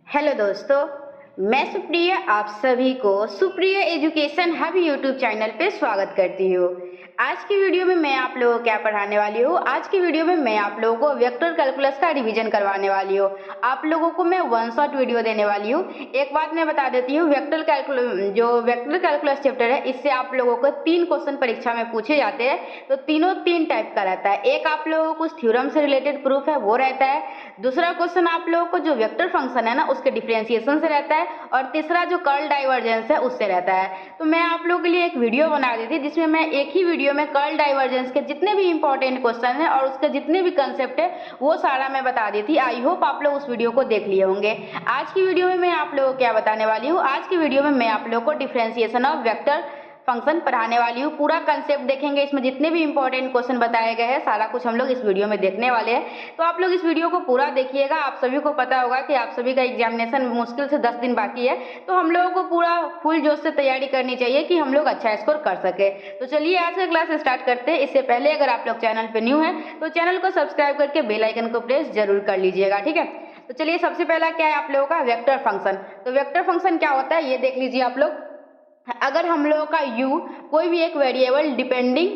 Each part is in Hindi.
हेलो दोस्तों, मैं सुप्रिया आप सभी को Supriya education hub YouTube channel पे स्वागत करती हूँ। आज की वीडियो में मैं आप लोगों को क्या पढ़ाने वाली हूँ, आज की वीडियो में मैं आप लोगों को वेक्टर कैलकुलस का रिवीजन करवाने वाली हूँ। आप लोगों को मैं वन शॉट वीडियो देने वाली हूँ। एक बात मैं बता देती हूँ, वेक्टर कैलकुलस चैप्टर है, इससे आप लोगों को 3 क्वेश्चन परीक्षा में पूछे जाते हैं। तो तीनों 3 टाइप का रहता है। एक आप लोगों को कुछ थ्योरम से रिलेटेड प्रूफ है वो रहता है, दूसरा क्वेश्चन आप लोगों को जो वेक्टर फंक्शन है ना उसके डिफरेंशिएशन से रहता है, और तीसरा जो कर्ल डाइवर्जेंस है उससे रहता है। तो मैं आप लोगों के लिए एक वीडियो बना दी थी जिसमें मैं एक ही वीडियो में कर्ल डाइवर्जेंस के जितने भी इंपॉर्टेंट क्वेश्चन है और उसके जितने भी कंसेप्ट है वो सारा मैं बता दी थी। आई होप आप लोग उस वीडियो को देख लिए होंगे। आज की वीडियो में मैं आप लोगों को क्या बताने वाली हूँ, आज की वीडियो में मैं आप लोगों को डिफरेंशिएशन ऑफ वेक्टर फंक्शन पढ़ाने वाली हूँ। पूरा कंसेप्ट देखेंगे, इसमें जितने भी इंपॉर्टेंट क्वेश्चन बताए गए हैं सारा कुछ हम लोग इस वीडियो में देखने वाले हैं। तो आप लोग इस वीडियो को पूरा देखिएगा। आप सभी को पता होगा कि आप सभी का एग्जामिनेशन मुश्किल से 10 दिन बाकी है, तो हम लोगों को पूरा फुल जोश से तैयारी करनी चाहिए कि हम लोग अच्छा स्कोर कर सके। तो चलिए आज का क्लास स्टार्ट करते हैं। इससे पहले अगर आप लोग चैनल पर न्यू है तो चैनल को सब्सक्राइब करके बेल आइकन को प्रेस जरूर कर लीजिएगा, ठीक है। तो चलिए सबसे पहला क्या है आप लोगों का वेक्टर फंक्शन। तो वेक्टर फंक्शन क्या होता है ये देख लीजिए आप लोग। अगर हम लोगों का u कोई भी एक वेरिएबल डिपेंडिंग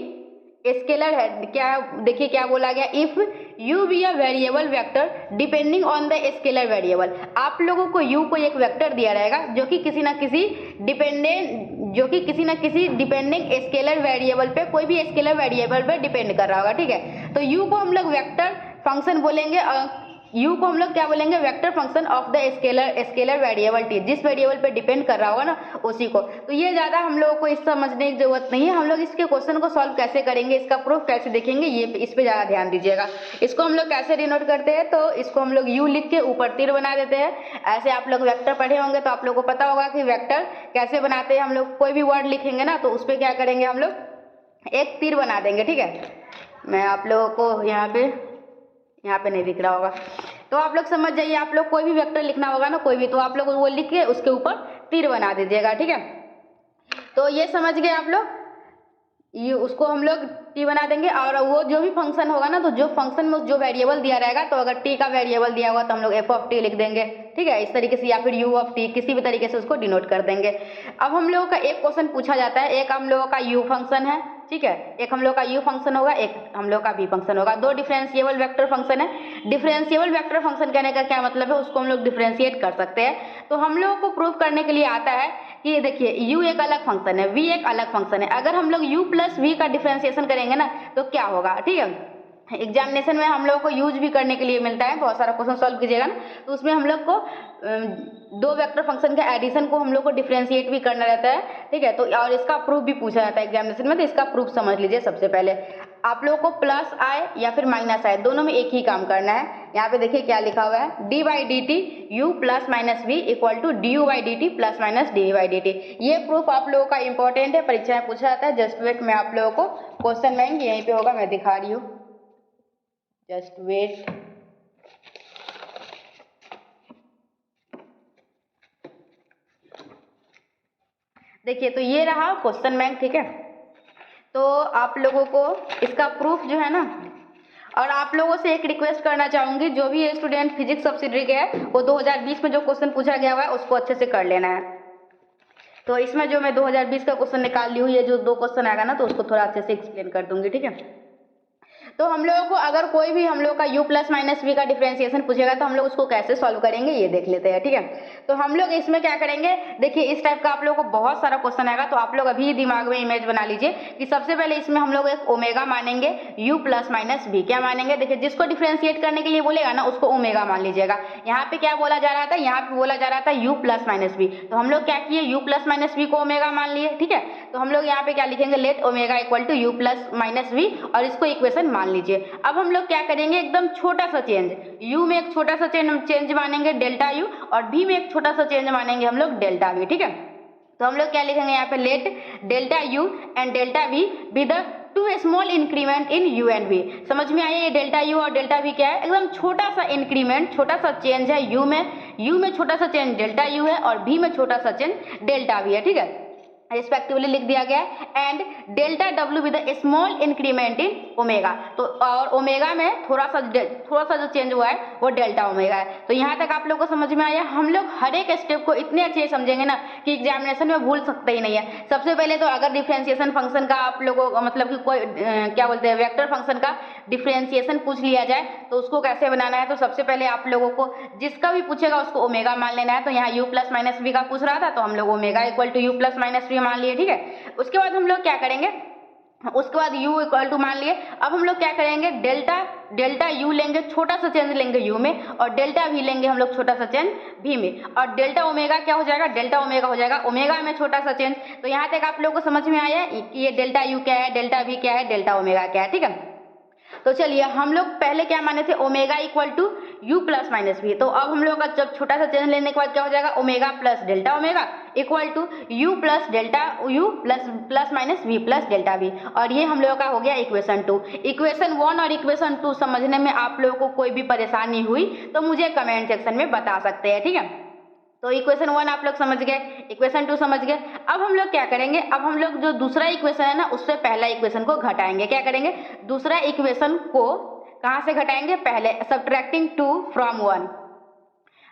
स्केलर है, क्या देखिए क्या बोला गया, if u be a variable vector depending on the scalar variable. आप लोगों को u को एक वेक्टर दिया रहेगा जो कि किसी ना किसी डिपेंडिंग स्केलर वेरिएबल पे, कोई भी स्केलर वेरिएबल पे डिपेंड कर रहा होगा, ठीक है। तो u को हम लोग वेक्टर फंक्शन बोलेंगे, u को हम लोग क्या बोलेंगे, vector function of the scalar variable T, जिस वेरिएबल पे डिपेंड कर रहा होगा ना उसी को। तो ये ज्यादा हम लोगों को इस समझने की जरूरत नहीं है। हम लोग इसके क्वेश्चन को सॉल्व कैसे करेंगे, इसका प्रूफ कैसे देखेंगे, ये इस पे ज्यादा ध्यान दीजिएगा। इसको हम लोग कैसे डिनोट करते हैं, तो इसको हम लोग u लिख के ऊपर तीर बना देते हैं। ऐसे आप लोग वेक्टर पढ़े होंगे तो आप लोग को पता होगा कि वेक्टर कैसे बनाते हैं। हम लोग कोई भी वर्ड लिखेंगे ना तो उस पर क्या करेंगे, हम लोग एक तीर बना देंगे, ठीक है। मैं आप लोगों को यहाँ पे नहीं दिख रहा होगा तो आप लोग समझ जाइए। आप लोग कोई भी वेक्टर लिखना होगा ना, कोई भी, तो आप लोग वो लिख के उसके ऊपर तीर बना दीजिएगा, ठीक है। तो ये समझ गए आप लोग, ये उसको हम लोग टी बना देंगे। और वो जो भी फंक्शन होगा ना, तो जो फंक्शन में जो वेरिएबल दिया रहेगा, तो अगर टी का वेरिएबल दिया होगा तो हम लोग एफ ऑफ टी लिख देंगे, ठीक है, इस तरीके से, या फिर यू ऑफ टी, किसी भी तरीके से उसको डिनोट कर देंगे। अब हम लोगों का एक क्वेश्चन पूछा जाता है, एक हम लोगों का यू फंक्शन है, ठीक है, एक हम लोग का u फंक्शन होगा, एक हम लोग का v फंक्शन होगा। दो डिफरेंशिएबल वेक्टर फंक्शन है। डिफरेंशिएबल वेक्टर फंक्शन कहने का क्या मतलब है, उसको हम लोग डिफरेंशिएट कर सकते हैं। तो हम लोगों को प्रूफ करने के लिए आता है कि देखिए u एक अलग फंक्शन है, v एक अलग फंक्शन है। अगर हम लोग u प्लस v का डिफरेंशिएशन करेंगे ना तो क्या होगा, ठीक है। एग्जामिनेशन में हम लोगों को यूज भी करने के लिए मिलता है, बहुत सारा क्वेश्चन सॉल्व कीजिएगा ना, तो उसमें हम लोग को दो वेक्टर फंक्शन के एडिशन को हम लोग को डिफरेंशिएट भी करना रहता है, ठीक है। तो और इसका प्रूफ भी पूछा जाता है एग्जामिनेशन में, तो इसका प्रूफ समझ लीजिए। सबसे पहले आप लोगों को प्लस आए या फिर माइनस आए, दोनों में एक ही काम करना है। यहाँ पे देखिए क्या लिखा हुआ है, d by d t u plus minus v equal to d u by d t plus minus d by d t. ये प्रूफ आप लोगों का इंपॉर्टेंट है, परीक्षा में पूछा जाता है। जस्ट वेट, मैं आप लोगों को क्वेश्चन बैंक यहीं पे होगा, मैं दिखा रही हूँ, जस्ट वेट। देखिए तो ये रहा क्वेश्चन बैंक, ठीक है। तो आप लोगों को इसका प्रूफ जो है ना, और आप लोगों से एक रिक्वेस्ट करना चाहूंगी, जो भी स्टूडेंट फिजिक्स सब्सिडरी के है वो 2020 में जो क्वेश्चन पूछा गया हुआ है उसको अच्छे से कर लेना है। तो इसमें जो मैं 2020 का क्वेश्चन निकाल ली हूँ, ये जो 2 क्वेश्चन आएगा ना तो उसको थोड़ा अच्छे से एक्सप्लेन कर दूंगी, ठीक है। तो हम लोगों को अगर कोई भी हम लोग का u प्लस माइनस वी का डिफरेंशिएशन पूछेगा तो हम लोग उसको कैसे सॉल्व करेंगे ये देख लेते हैं, ठीक है। तो हम लोग इसमें क्या करेंगे, देखिए इस टाइप का आप लोगों को बहुत सारा क्वेश्चन आएगा, तो आप लोग अभी दिमाग में इमेज बना लीजिए कि सबसे पहले इसमें हम लोग एक ओमेगा मानेंगे, u प्लस माइनस वी क्या मानेंगे। देखिए जिसको डिफरेंशिएट करने के लिए बोलेगा ना उसको ओमेगा मान लीजिएगा। यहाँ पे क्या बोला जा रहा था, यहाँ पे बोला जा रहा था u प्लस माइनस वी, तो हम लोग क्या किए, u प्लस माइनस वी को ओमेगा मान लिए, ठीक है। तो हम लोग यहाँ पे क्या लिखेंगे, let omega equal to u plus minus v, और इसको इक्वेशन मान लीजिए। अब हम लोग क्या करेंगे, एकदम छोटा सा चेंज, u में एक छोटा सा चेंज मानेंगे डेल्टा u, और v में एक छोटा सा चेंज मानेंगे हम लोग डेल्टा v, ठीक है। तो हम लोग क्या लिखेंगे यहाँ पे, let delta u and delta v be the two small increment in u and v। समझ में आया, ये डेल्टा u और डेल्टा v क्या है, एकदम छोटा सा इंक्रीमेंट, छोटा सा चेंज है u में छोटा सा चेंज डेल्टा u है, और v में छोटा सा चेंज डेल्टा v है, ठीक है, रिस्पेक्टिवली लिख दिया गया है। And delta w with small increment in omega. तो और ओमेगा में थोड़ा सा जो चेंज हुआ है वो डेल्टा ओमेगा है। तो यहाँ तक आप लोगों को समझ में आया। हम लोग हर एक स्टेप को इतने अच्छे से समझेंगे ना कि एग्जामिनेशन में भूल सकते ही नहीं है। सबसे पहले तो अगर डिफरेंशिएशन फंक्शन का आप लोगों को मतलब कि कोई क्या बोलते हैं वेक्टर फंक्शन का डिफरेंशिएशन पूछ लिया जाए तो उसको कैसे बनाना है, तो सबसे पहले आप लोगों को जिसका भी पूछेगा उसको ओमेगा मान लेना है। तो यहाँ u प्लस माइनस वी का पूछ रहा था तो हम लोग omega equal to u plus minus v मान लिए, ठीक है। उसके बाद हम लोग क्या करेंगे, उसके बाद u इक्वल टू मान लिए। अब हम लोग क्या करेंगे, डेल्टा u लेंगे, छोटा सा चेंज लेंगे u में, और डेल्टा v लेंगे हम लोग, छोटा सा चेंज v में, और डेल्टा ओमेगा क्या हो जाएगा, डेल्टा ओमेगा हो जाएगा ओमेगा में छोटा सा चेंज। तो यहाँ तक आप लोगों को समझ में आया कि ये डेल्टा u क्या है, डेल्टा v क्या है, डेल्टा ओमेगा क्या है, ठीक है। तो चलिए हम लोग पहले क्या माने थे, omega equal to u plus minus v. तो अब हम लोग का जब छोटा सा चेंज लेने के बाद क्या हो जाएगा, omega plus delta omega equal to u plus delta u plus minus v plus delta v. और ये हम लोगों का हो गया इक्वेशन 2। इक्वेशन 1 और इक्वेशन 2 समझने में आप लोगों को कोई भी परेशानी हुई तो मुझे कमेंट सेक्शन में बता सकते हैं, ठीक है। तो इक्वेशन 1 आप लोग समझ गए, इक्वेशन 2 समझ गए। अब हम लोग क्या करेंगे, अब हम लोग जो दूसरा इक्वेशन है ना उससे पहला इक्वेशन को घटाएंगे। क्या करेंगे, दूसरा इक्वेशन को कहाँ से घटाएंगे, पहले सब्ट्रैक्टिंग 2 फ्रॉम 1।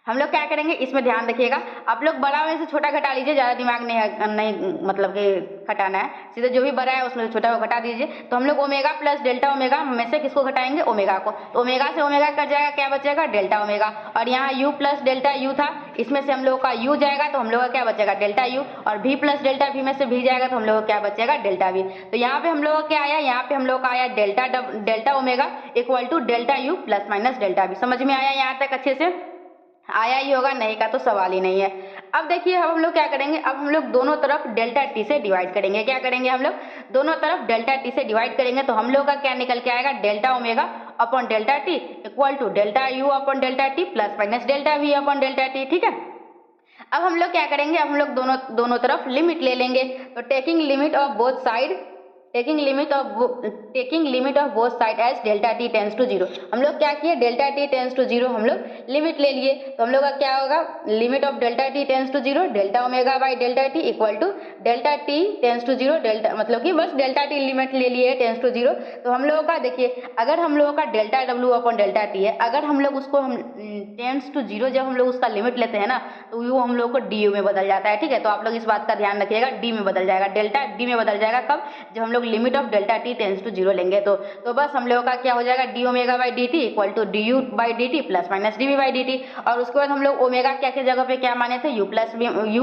हम लोग क्या करेंगे, इसमें ध्यान रखिएगा, आप लोग बड़ा में से छोटा घटा लीजिए, ज़्यादा दिमाग नहीं मतलब कि घटाना है, सीधे जो भी बड़ा है उसमें से छोटा को घटा दीजिए। तो हम लोग ओमेगा प्लस डेल्टा ओमेगा में से किसको घटाएंगे, ओमेगा को। तो ओमेगा से ओमेगा कट जाएगा, क्या बचेगा, डेल्टा ओमेगा। और यहाँ u प्लस डेल्टा u था, इसमें से हम लोग का u जाएगा तो हम लोग का क्या बचेगा, डेल्टा u। और v प्लस डेल्टा v में से v जाएगा तो हम लोग का क्या बचेगा, डेल्टा v। तो यहाँ पे हम लोग का क्या आया, यहाँ पे हम लोग का आया delta omega equal to delta u plus minus delta v। समझ में आया यहाँ तक अच्छे से, आया ही होगा, नहीं का तो सवाल ही नहीं है। अब देखिए अब हम लोग क्या करेंगे, अब हम लोग दोनों तरफ डेल्टा टी से डिवाइड करेंगे। क्या करेंगे, हम लोग दोनों तरफ डेल्टा टी से डिवाइड करेंगे तो हम लोग का क्या निकल के आएगा, delta omega upon delta t equal to delta u upon delta t plus minus delta v upon delta t, ठीक है। अब हम लोग क्या करेंगे, अब हम लोग दोनों तरफ लिमिट ले लेंगे। तो taking limit of both side taking limit of both side as delta t tends to 0। हम लोग क्या किए, डेल्टा टी टेंस टू 0 हम लोग लिमिट ले लिए। तो हम लोग का क्या होगा, limit of delta t tends to 0 delta omega by delta t equal to delta t tends to 0 delta, मतलब कि बस डेल्टा टी लिमिट ले लिए टेंस टू 0। तो हम लोगों का देखिए, अगर हम लोगों का delta W upon delta T है, अगर हम लोग उसको हम टेंस टू 0 जब हम लोग उसका लिमिट लेते हैं ना तो वो हम लोग को डी यू में बदल जाता है, ठीक है। तो आप लोग इस बात का ध्यान रखिएगा, डी में बदल जाएगा, डेल्टा डी में बदल जाएगा कब, जब हम लोग limit of delta t tends to 0 लेंगे। तो बस हम लोगों का क्या हो जाएगा, d omega by d t equal to d u by d t plus minus d v by d t. और उसके बाद हम लोग ओमेगा क्या के जगह पे क्या माने थे, यू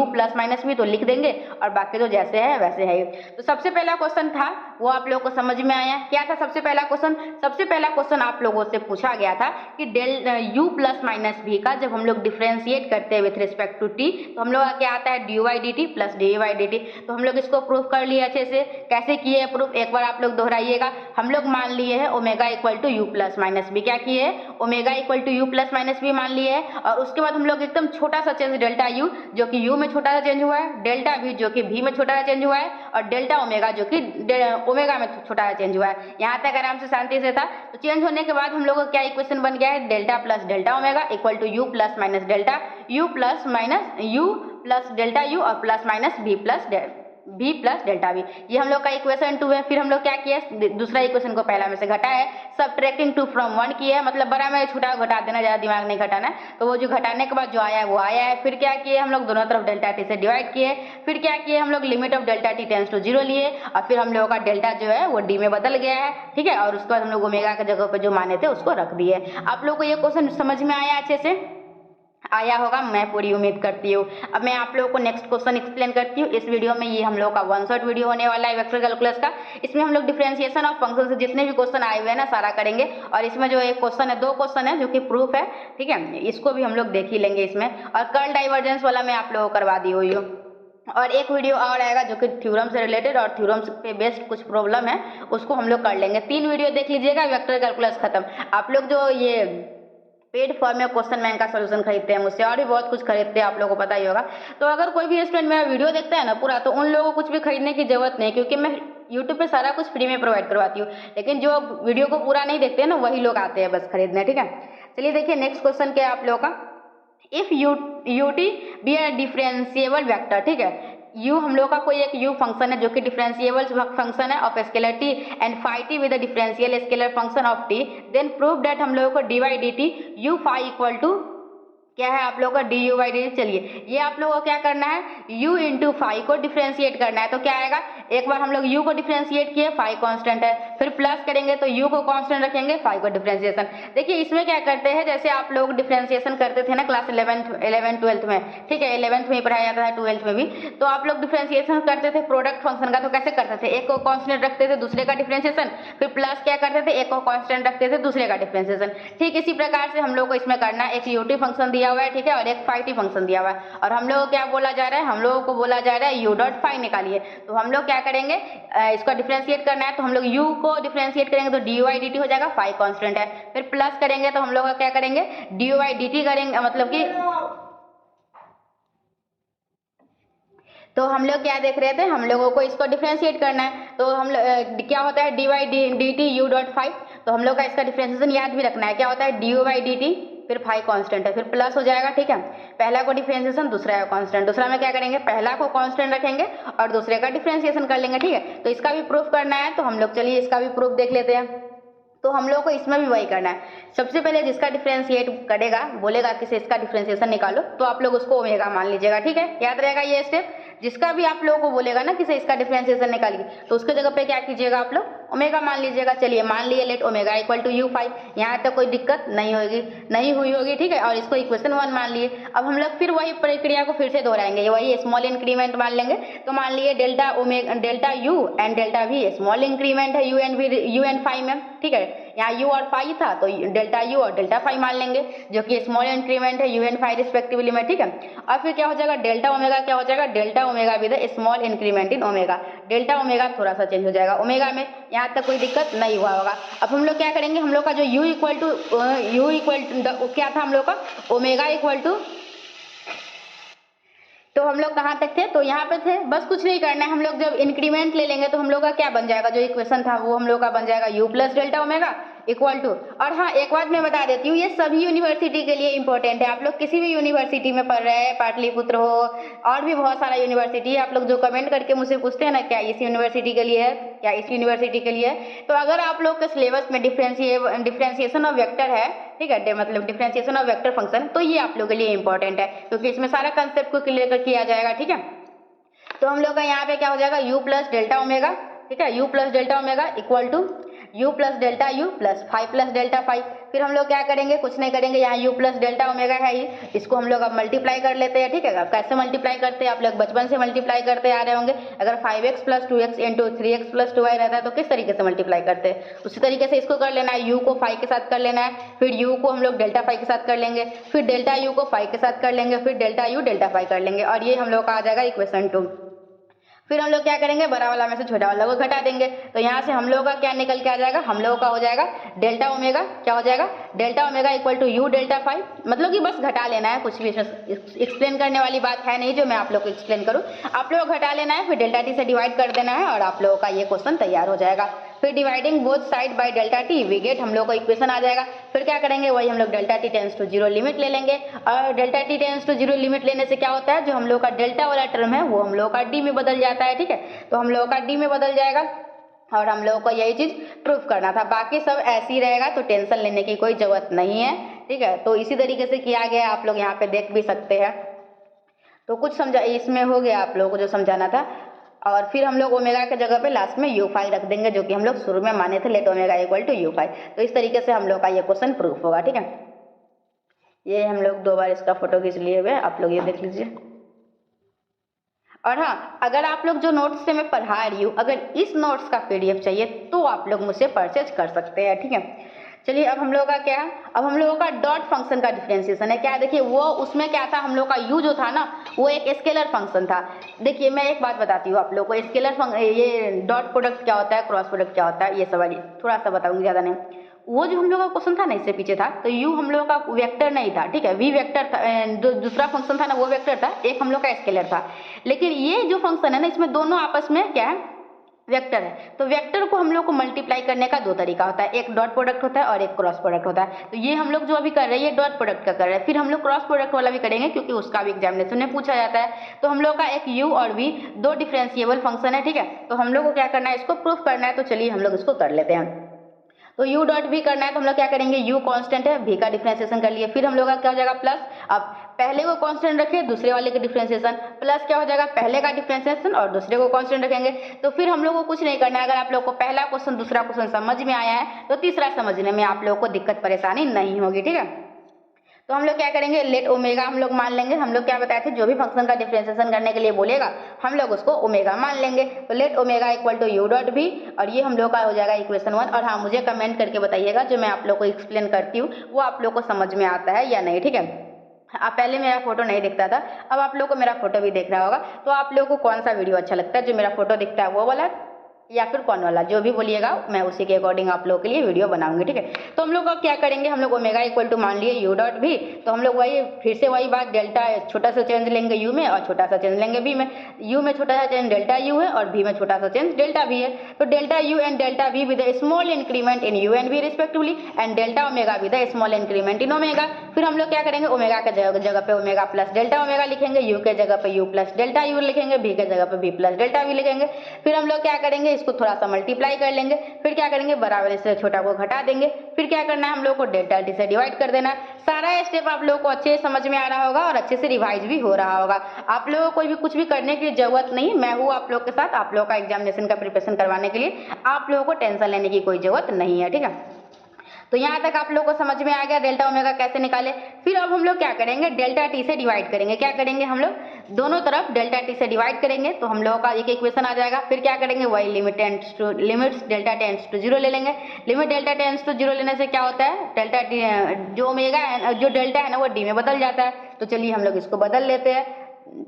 प्लस माइनस वी, तो लिख देंगे और बाकी तो जैसे है वैसे है। तो सबसे पहला क्वेश्चन था वो आप लोगों को समझ में आया, क्या था सबसे पहला क्वेश्चन। सबसे पहला क्वेश्चन आप लोगों से पूछा गया था कि यू प्लस माइनस वी का जब हम लोग डिफ्रेंशिएट करते हैं विथ रिस्पेक्ट टू टी तो हम लोग का क्या आता है, d y d t plus d y d t. तो हम लोग इसको प्रूफ कर लिए अच्छे से, कैसे किए प्रूफ, एक बार आप लोग दोहराइएगा। हम लोग मान लिए हैं omega equal to u plus minus b, क्या किए हैं, omega equal to u plus minus b मान लिए हैं। और उसके बाद हम लोग एकदम छोटा सा चेंज डेल्टा यू जो कि यू में छोटा सा चेंज हुआ है, डेल्टा वी जो कि वी में छोटा सा चेंज हुआ है, और डेल्टा ओमेगा जो कि ओमेगा में छोटा सा चेंज हुआ है। यहाँ तक आराम से शांति से था। तो चेंज होने के बाद हम लोग का क्या इक्वेशन बन गया है, delta plus delta omega equal to u plus minus delta u plus delta u और plus minus v plus delta v. ये हम लोग का इक्वेशन 2 है। फिर हम लोग क्या किया, दूसरा इक्वेशन को पहला में से घटाया है, सब्ट्रैक्टिंग 2 फ्रॉम 1 किया है, मतलब बड़ा में छोटा घटा देना, ज़्यादा दिमाग नहीं घटाना है। तो वो जो घटाने के बाद जो आया है वो आया है। फिर क्या किए, हम लोग दोनों तरफ डेल्टा टी से डिवाइड किए। फिर क्या किए, हम लोग limit of delta t tends to 0 लिए, और फिर हम लोगों का डेल्टा जो है वो डी में बदल गया है, ठीक है। और उसके बाद हम लोग ओमेगा के जगह पर जो माने थे उसको रख दिए। आप लोग को ये क्वेश्चन समझ में आया, अच्छे से आया होगा, मैं पूरी उम्मीद करती हूँ। अब मैं आप लोगों को नेक्स्ट क्वेश्चन एक्सप्लेन करती हूँ। इस वीडियो में ये हम लोग का 1 शॉट वीडियो होने वाला है वेक्टर कैलकुलस का। इसमें हम लोग डिफरेंशिएशन ऑफ फंक्शन से जितने भी क्वेश्चन आए हुए हैं ना सारा करेंगे। और इसमें जो एक क्वेश्चन है, 2 क्वेश्चन है जो कि प्रूफ है, ठीक है, इसको भी हम लोग देख ही लेंगे इसमें। और कर्ल डाइवर्जेंस वाला मैं आप लोगों को करवा दी हुई हूँ। और एक वीडियो और आएगा जो कि थ्योरम से रिलेटेड और थ्योरम पे बेस्ड कुछ प्रॉब्लम है उसको हम लोग कर लेंगे। 3 वीडियो देख लीजिएगा, वेक्टर कैलकुलस खत्म। आप लोग जो ये पेड फॉर्म में क्वेश्चन बैंक का सॉल्यूशन खरीदते हैं मुझसे, और भी बहुत कुछ खरीदते हैं, आप लोगों को पता ही होगा। तो अगर कोई भी स्टूडेंट मेरा वीडियो देखता है ना पूरा, तो उन लोगों को कुछ भी खरीदने की जरूरत नहीं, क्योंकि मैं यूट्यूब पे सारा कुछ फ्री में प्रोवाइड करवाती हूँ। लेकिन जो वीडियो को पूरा नहीं देखते हैं ना वही लोग आते हैं बस खरीदने, ठीक है। चलिए देखिए नेक्स्ट क्वेश्चन क्या है आप लोगों का, if u t be a differentiable vector, ठीक है। u हम लोग का कोई एक u फंक्शन है जो कि डिफरेंशिएबल फंक्शन है of scalar t and phi t with the differential scalar function of t, then prove that हम लोगों को dy dt u phi equal to क्या है आप लोगों का d u by d t. चलिए ये आप लोगों को क्या करना है, u इंटू फाई को डिफ्रेंशिएट करना है। तो क्या आएगा, एक बार हम लोग u को डिफ्रेंशिएट किए, फाई कांस्टेंट है, फिर प्लस करेंगे तो u को कांस्टेंट रखेंगे, फाई को डिफ्रेंशिएशन। देखिए इसमें क्या करते हैं, जैसे आप लोग डिफ्रेंशिएशन करते थे ना क्लास 11 12 में, ठीक है 11th में पढ़ाया जाता है 12th में भी, तो आप लोग डिफ्रेंशिएशन करते थे प्रोडक्ट फंक्शन का। तो कैसे करते थे, एक को कांस्टेंट रखते थे दूसरे का डिफ्रेंशिएशन, फिर प्लस क्या करते थे, एक को कांस्टेंट रखते थे दूसरे का डिफ्रेंशिएशन। ठीक इसी प्रकार से हम लोग को इसमें करना है। एक यूटी फंक्शन दिया हुआ है, ठीक है, और एक फाई टी फंक्शन दिया हुआ है, और हम लोग को क्या बोला जा रहा है, हम लोगों को बोला जा रहा है u डॉट फाई निकालिए। तो हम लोग क्या करेंगे, इसको डिफरेंशिएट करना है, तो हम लोग u को डिफरेंशिएट करेंगे तो डी वाई डी टी हो जाएगा, फाई कांस्टेंट है, फिर प्लस करेंगे तो हम लोग क्या करेंगे, डी वाई डी टी करेंगे, मतलब कि तो हम लोग क्या देख रहे थे, हम लोगों को इसको डिफरेंशिएट करना है। तो हम क्या होता है d y d t u dot phi, तो हम लोग का इसका डिफरेंशिएशन याद भी रखना है, क्या होता है D u by d T, फिर फाई कांस्टेंट है, फिर प्लस हो जाएगा, ठीक है। पहला को डिफरेंशिएशन, दूसरा है कांस्टेंट, दूसरा में क्या करेंगे, पहला को कांस्टेंट रखेंगे और दूसरे का डिफरेंशिएशन कर लेंगे, ठीक है। तो इसका भी प्रूफ करना है, तो हम लोग चलिए इसका भी प्रूफ देख लेते हैं। तो हम लोग को इसमें भी वही करना है। सबसे पहले जिसका डिफरेंशिएट करेगा, बोलेगा कि इसका डिफरेंशिएशन निकालो, तो आप लोग उसको ओमेगा मान लीजिएगा, ठीक है, याद रहेगा ये स्टेप। जिसका भी आप लोगों को बोलेगा ना कि इसका डिफरेंशिएशन निकालिए, तो उसके जगह पे क्या कीजिएगा, आप लोग ओमेगा मान लीजिएगा। चलिए मान लिए let omega equal to u phi, यहाँ तक कोई दिक्कत नहीं हुई होगी, ठीक है। और इसको इक्वेशन 1 मान लिए। अब हम लोग फिर वही प्रक्रिया को फिर से दोहराएंगे, वही स्मॉल इंक्रीमेंट मान लेंगे। तो मान लिए delta u and delta V small increment है यू एन फाई में, ठीक है। यहाँ u और फाई था तो डेल्टा u और डेल्टा फाई मान लेंगे, जो कि स्मॉल इंक्रीमेंट है यू एन फाई रिस्पेक्टिवली में, ठीक है। और फिर क्या हो जाएगा, डेल्टा ओमेगा क्या हो जाएगा, delta omega with small increment in omega. Delta omega थोड़ा सा चेंज हो जाएगा ओमेगा में, यहाँ तक कोई दिक्कत नहीं हुआ होगा। अब हम लोग क्या करेंगे, हम लोग का जो u इक्वल टू क्या था हम लोग का, ओमेगा इक्वल टू, तो हम लोग कहाँ तक थे, तो यहाँ पे थे। बस कुछ नहीं करना है, हम लोग जब इंक्रीमेंट ले लेंगे तो हम लोग का क्या बन जाएगा, जो इक्वेशन था वो हम लोग का बन जाएगा u plus delta omega equal to. और हाँ एक बात मैं बता देती हूँ, ये सभी यूनिवर्सिटी के लिए इंपॉर्टेंट है। आप लोग किसी भी यूनिवर्सिटी में पढ़ रहे हैं, पाटलिपुत्र हो और भी बहुत सारा यूनिवर्सिटी है, आप लोग जो कमेंट करके मुझसे पूछते हैं ना क्या इस यूनिवर्सिटी के लिए है, क्या इस यूनिवर्सिटी के लिए है, तो अगर आप लोग के सिलेबस में डिफ्रेंशिएशन ऑफ वेक्टर है, ठीक है, मतलब डिफ्रेंशिएशन ऑफ वेक्टर फंक्शन, तो ये आप लोग के लिए इंपॉर्टेंट है, क्योंकि इसमें सारा कंसेप्ट को क्लियर किया जाएगा, ठीक है। तो हम लोग का यहाँ पे क्या हो जाएगा, u प्लस डेल्टा ओमेगा, ठीक है, u plus delta omega equal to u plus delta u plus phi plus delta phi. फिर हम लोग क्या करेंगे, कुछ नहीं करेंगे, यहाँ u प्लस डेल्टा ओमेगा है ही, इसको हम लोग अब मल्टीप्लाई कर लेते हैं, ठीक है। अब कैसे मल्टीप्लाई करते हैं, आप लोग बचपन से मल्टीप्लाई करते आ रहे होंगे। अगर 5x plus 2x into 3x plus 2y रहता है तो किस तरीके से मल्टीप्लाई करते हैं, उसी तरीके से इसको कर लेना है। u को फाई के साथ कर लेना है, फिर u को हम लोग डेल्टा फाई के साथ कर लेंगे, फिर डेल्टा u को फाई के साथ कर लेंगे, फिर डेल्टा u डेल्टा फाई कर लेंगे, और ये हम लोग का आ जाएगा इक्वेशन 2। फिर हम लोग क्या करेंगे, बड़ा वाला में से छोटा वाला को घटा देंगे, तो यहाँ से हम लोगों का क्या निकल के आ जाएगा, हम लोगों का हो जाएगा डेल्टा ओमेगा, क्या हो जाएगा, delta omega equal to u delta phi. मतलब कि बस घटा लेना है, कुछ भी इसमें एक्सप्लेन करने वाली बात है नहीं जो मैं आप लोग को एक्सप्लेन करूँ। आप लोग घटा लेना है, फिर डेल्टा टी से डिवाइड कर देना है, और आप लोगों का ये क्वेश्चन तैयार हो जाएगा। फिर dividing both side by delta t we get, हम लोग को इक्वेशन आ जाएगा। फिर क्या करेंगे, वही हम लोग delta t tends to 0 limit ले लेंगे, और delta t tends to 0 limit लेने से क्या होता है, जो हम लोग का डेल्टा वाला टर्म है वो हम लोग का डी में बदल जाता है, ठीक है। तो हम लोगों का डी में बदल जाएगा, और हम लोगों को यही चीज प्रूफ करना था। बाकी सब ऐसे ही रहेगा, तो टेंशन लेने की कोई जरूरत नहीं है, ठीक है। तो इसी तरीके से किया गया, आप लोग यहाँ पे देख भी सकते हैं। तो कुछ समझा इसमें हो गया आप लोगों को जो समझाना था। और फिर हम लोग ओमेगा के जगह पे लास्ट में यू फाई रख देंगे, जो कि हम लोग शुरू में माने थे, let omega equal to u phi. तो इस तरीके से हम लोग का ये क्वेश्चन प्रूफ होगा, ठीक है। ये हम लोग 2 बार इसका फोटो खींच लिए हुए, आप लोग ये देख लीजिए। और हाँ, अगर आप लोग जो नोट्स से मैं पढ़ा रही हूँ, अगर इस नोट्स का PDF चाहिए तो आप लोग मुझसे परचेज कर सकते हैं, ठीक है। चलिए अब हम लोगों का क्या है, अब हम लोगों का डॉट फंक्शन का डिफरेंशिएशन है। क्या देखिए, वो उसमें क्या था, हम लोग का u जो था ना वो एक स्केलर फंक्शन था। देखिए मैं एक बात बताती हूँ आप लोग को, स्केलर फंक्शन, ये डॉट प्रोडक्ट क्या होता है, क्रॉस प्रोडक्ट क्या होता है, ये सब थोड़ा सा बताऊंगी, ज़्यादा नहीं। वो जो हम लोग का क्वेश्चन था ना इससे पीछे था, तो u हम लोग का वेक्टर नहीं था, ठीक है, v वेक्टर था। दूसरा फंक्शन था ना वो वेक्टर था, एक हम लोग का स्केलर था। लेकिन ये जो फंक्शन है ना, इसमें दोनों आपस में क्या है, वेक्टर है। तो वेक्टर को हम लोग को मल्टीप्लाई करने का दो तरीका होता है, एक डॉट प्रोडक्ट होता है और एक क्रॉस प्रोडक्ट होता है। तो ये हम लोग जो अभी कर रहे हैं ये डॉट प्रोडक्ट का कर रहे हैं, फिर हम लोग क्रॉस प्रोडक्ट वाला भी करेंगे क्योंकि उसका भी एग्जामिनेशन में पूछा जाता है। तो हम लोग का एक u और v दो डिफरेंशिएबल फंक्शन है, ठीक है। तो हम लोग को क्या करना है, इसको प्रूफ करना है। तो चलिए हम लोग इसको कर लेते हैं। तो u डॉट v करना है तो हम लोग क्या करेंगे, u कांस्टेंट है, v का डिफरेंशिएशन कर लिए, फिर हम लोग का क्या हो जाएगा प्लस, अब पहले को कांस्टेंट रखे दूसरे वाले का डिफरेंशिएशन, प्लस क्या हो जाएगा पहले का डिफरेंशिएशन और दूसरे को कांस्टेंट रखेंगे। तो फिर हम लोग को कुछ नहीं करना है। अगर आप लोग को पहला क्वेश्चन दूसरा क्वेश्चन समझ में आया है तो तीसरा समझने में आप लोग को दिक्कत परेशानी नहीं होगी, ठीक है। तो हम लोग क्या करेंगे, लेट ओमेगा हम लोग मान लेंगे। हम लोग क्या बताए थे, जो भी फंक्शन का डिफरेंशिएशन करने के लिए बोलेगा हम लोग उसको ओमेगा मान लेंगे। तो let omega equal to u dot v, और ये हम लोग का हो जाएगा इक्वेशन 1। और हाँ, मुझे कमेंट करके बताइएगा जो मैं आप लोग को एक्सप्लेन करती हूँ वो आप लोग को समझ में आता है या नहीं, ठीक है। आप पहले मेरा फोटो नहीं दिखता था, अब आप लोग को मेरा फोटो भी दिख रहा होगा। तो आप लोग को कौन सा वीडियो अच्छा लगता है, जो मेरा फोटो दिखता है वो वाला या फिर कौन वाला, जो भी बोलिएगा मैं उसी के अकॉर्डिंग आप लोगों के लिए वीडियो बनाऊंगी, ठीक है। तो हम लोग क्या करेंगे, हम लोग ओमेगा इक्वल टू मान लिए यू डॉट भी, तो हम लोग वही फिर से वही बात, डेल्टा छोटा सा चेंज लेंगे यू में और छोटा सा चेंज लेंगे बी में। यू में छोटा सा चेंज डेल्टा यू है और बी में छोटा सा चेंज डेल्टा वी है। तो delta u and delta v with small increment in u and v respectively, and delta omega with small increment in omega. फिर हम लोग क्या करेंगे, ओमेगा के जगह पे ओमेगा प्लस डेल्टा ओमेगा लिखेंगे, यू के जगह पे यू प्लस डेल्टा यू लिखेंगे, बी के जगह पे बी प्लस डेल्टा वी लिखेंगे। फिर हम लोग क्या करेंगे, इसको थोड़ा सा मल्टीप्लाई कर लेंगे, फिर क्या करेंगे बराबर से छोटा को घटा देंगे, फिर क्या करना है हम लोग को डेल्टा टी से डिवाइड कर देना है। सारा स्टेप आप लोगों को अच्छे से समझ में आ रहा होगा और अच्छे से रिवाइज भी हो रहा होगा। आप लोगों को कोई भी कुछ भी करने की जरूरत नहीं, मैं हूँ आप लोग के साथ, आप लोगों का एग्जामिनेशन का प्रिपरेशन करवाने के लिए। आप लोगों को टेंशन लेने की कोई जरूरत नहीं है, ठीक है। तो यहाँ तक आप लोगों को समझ में आ गया डेल्टा ओमेगा कैसे निकाले। फिर अब हम लोग क्या करेंगे, डेल्टा टी से डिवाइड करेंगे। क्या करेंगे, हम लोग दोनों तरफ डेल्टा टी से डिवाइड करेंगे तो हम लोगों का एक इक्वेशन आ जाएगा। फिर क्या करेंगे, वही limits delta tends to zero ले लेंगे। Limit delta tends to zero लेने से क्या होता है, डेल्टा जो ओमेगा है, जो डेल्टा है ना वो डी में बदल जाता है। तो चलिए हम लोग इसको बदल लेते हैं।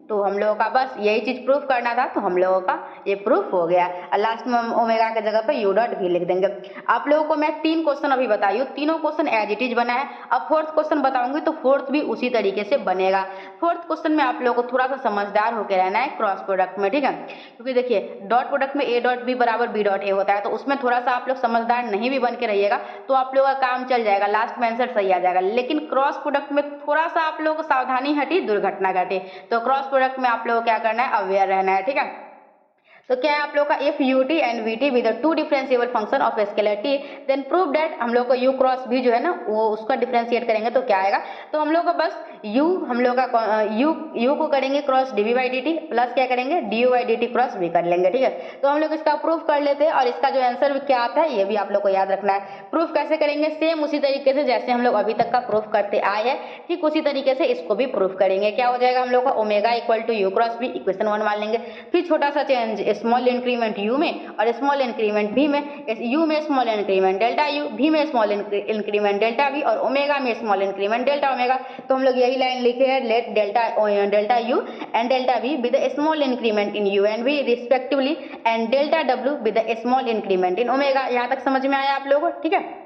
तो हम लोगों का बस यही चीज प्रूफ करना था, तो हम लोगों का ये प्रूफ हो गया। लास्ट में हम ओमेगा के जगह पे यू डॉट भी लिख देंगे। आप लोगों को मैं 3 क्वेश्चन अभी बताई हूँ, तीनों क्वेश्चन एज इट इज बना है। अब फोर्थ क्वेश्चन बताऊंगी तो फोर्थ भी उसी तरीके से बनेगा। फोर्थ क्वेश्चन में आप लोगों को थोड़ा सा समझदार होकर रहना है क्रॉस प्रोडक्ट में, ठीक है। क्योंकि देखिए डॉट प्रोडक्ट में ए डॉट बी बराबर बी डॉट ए होता है, तो उसमें थोड़ा सा आप लोग समझदार नहीं भी बन के रहिएगा तो आप लोगों का काम चल जाएगा, लास्ट में आंसर सही आ जाएगा। लेकिन क्रॉस प्रोडक्ट में थोड़ा सा आप लोगों को सावधानी हटी दुर्घटना घटी। तो क्रॉस प्रोडक्ट में आप लोगों को क्या करना है, अवेयर रहना है, ठीक है। तो क्या है आप लोग का, if u t and v t with two differentiable function of scalar t then prove that, हम लोग को यू क्रॉस भी जो है ना वो उसका डिफरेंशिएट करेंगे तो क्या आएगा। तो हम लोग को बस यू, हम लोग का यू को करेंगे cross d v by d t, plus क्या करेंगे d u by d t cross v कर लेंगे, ठीक है। तो हम लोग इसका प्रूफ कर लेते हैं और इसका जो आंसर क्या आता है ये भी आप लोग को याद रखना है। प्रूफ कैसे करेंगे, सेम उसी तरीके से जैसे हम लोग अभी तक का प्रूफ करते आए हैं, ठीक उसी तरीके से इसको भी प्रूफ करेंगे। क्या हो जाएगा, हम लोग का omega equal to u cross b, equation 1 मान लेंगे। फिर छोटा सा चेंज स्मॉल इंक्रीमेंट यू में और स्मॉल इंक्रीमेंट भी में, यू में स्मॉल इंक्रीमेंट डेल्टा यू, भी में स्मॉल इंक्रीमेंट डेल्टा वी और ओमेगा में स्मॉल इंक्रीमेंट डेल्टा ओमेगा। तो हम लोग यही लाइन लिखे हैं, let delta u and delta v with small increment in u and v respectively and delta डब्ल्यू with small increment in omega. यहाँ तक समझ में आया आप लोगों को, ठीक है।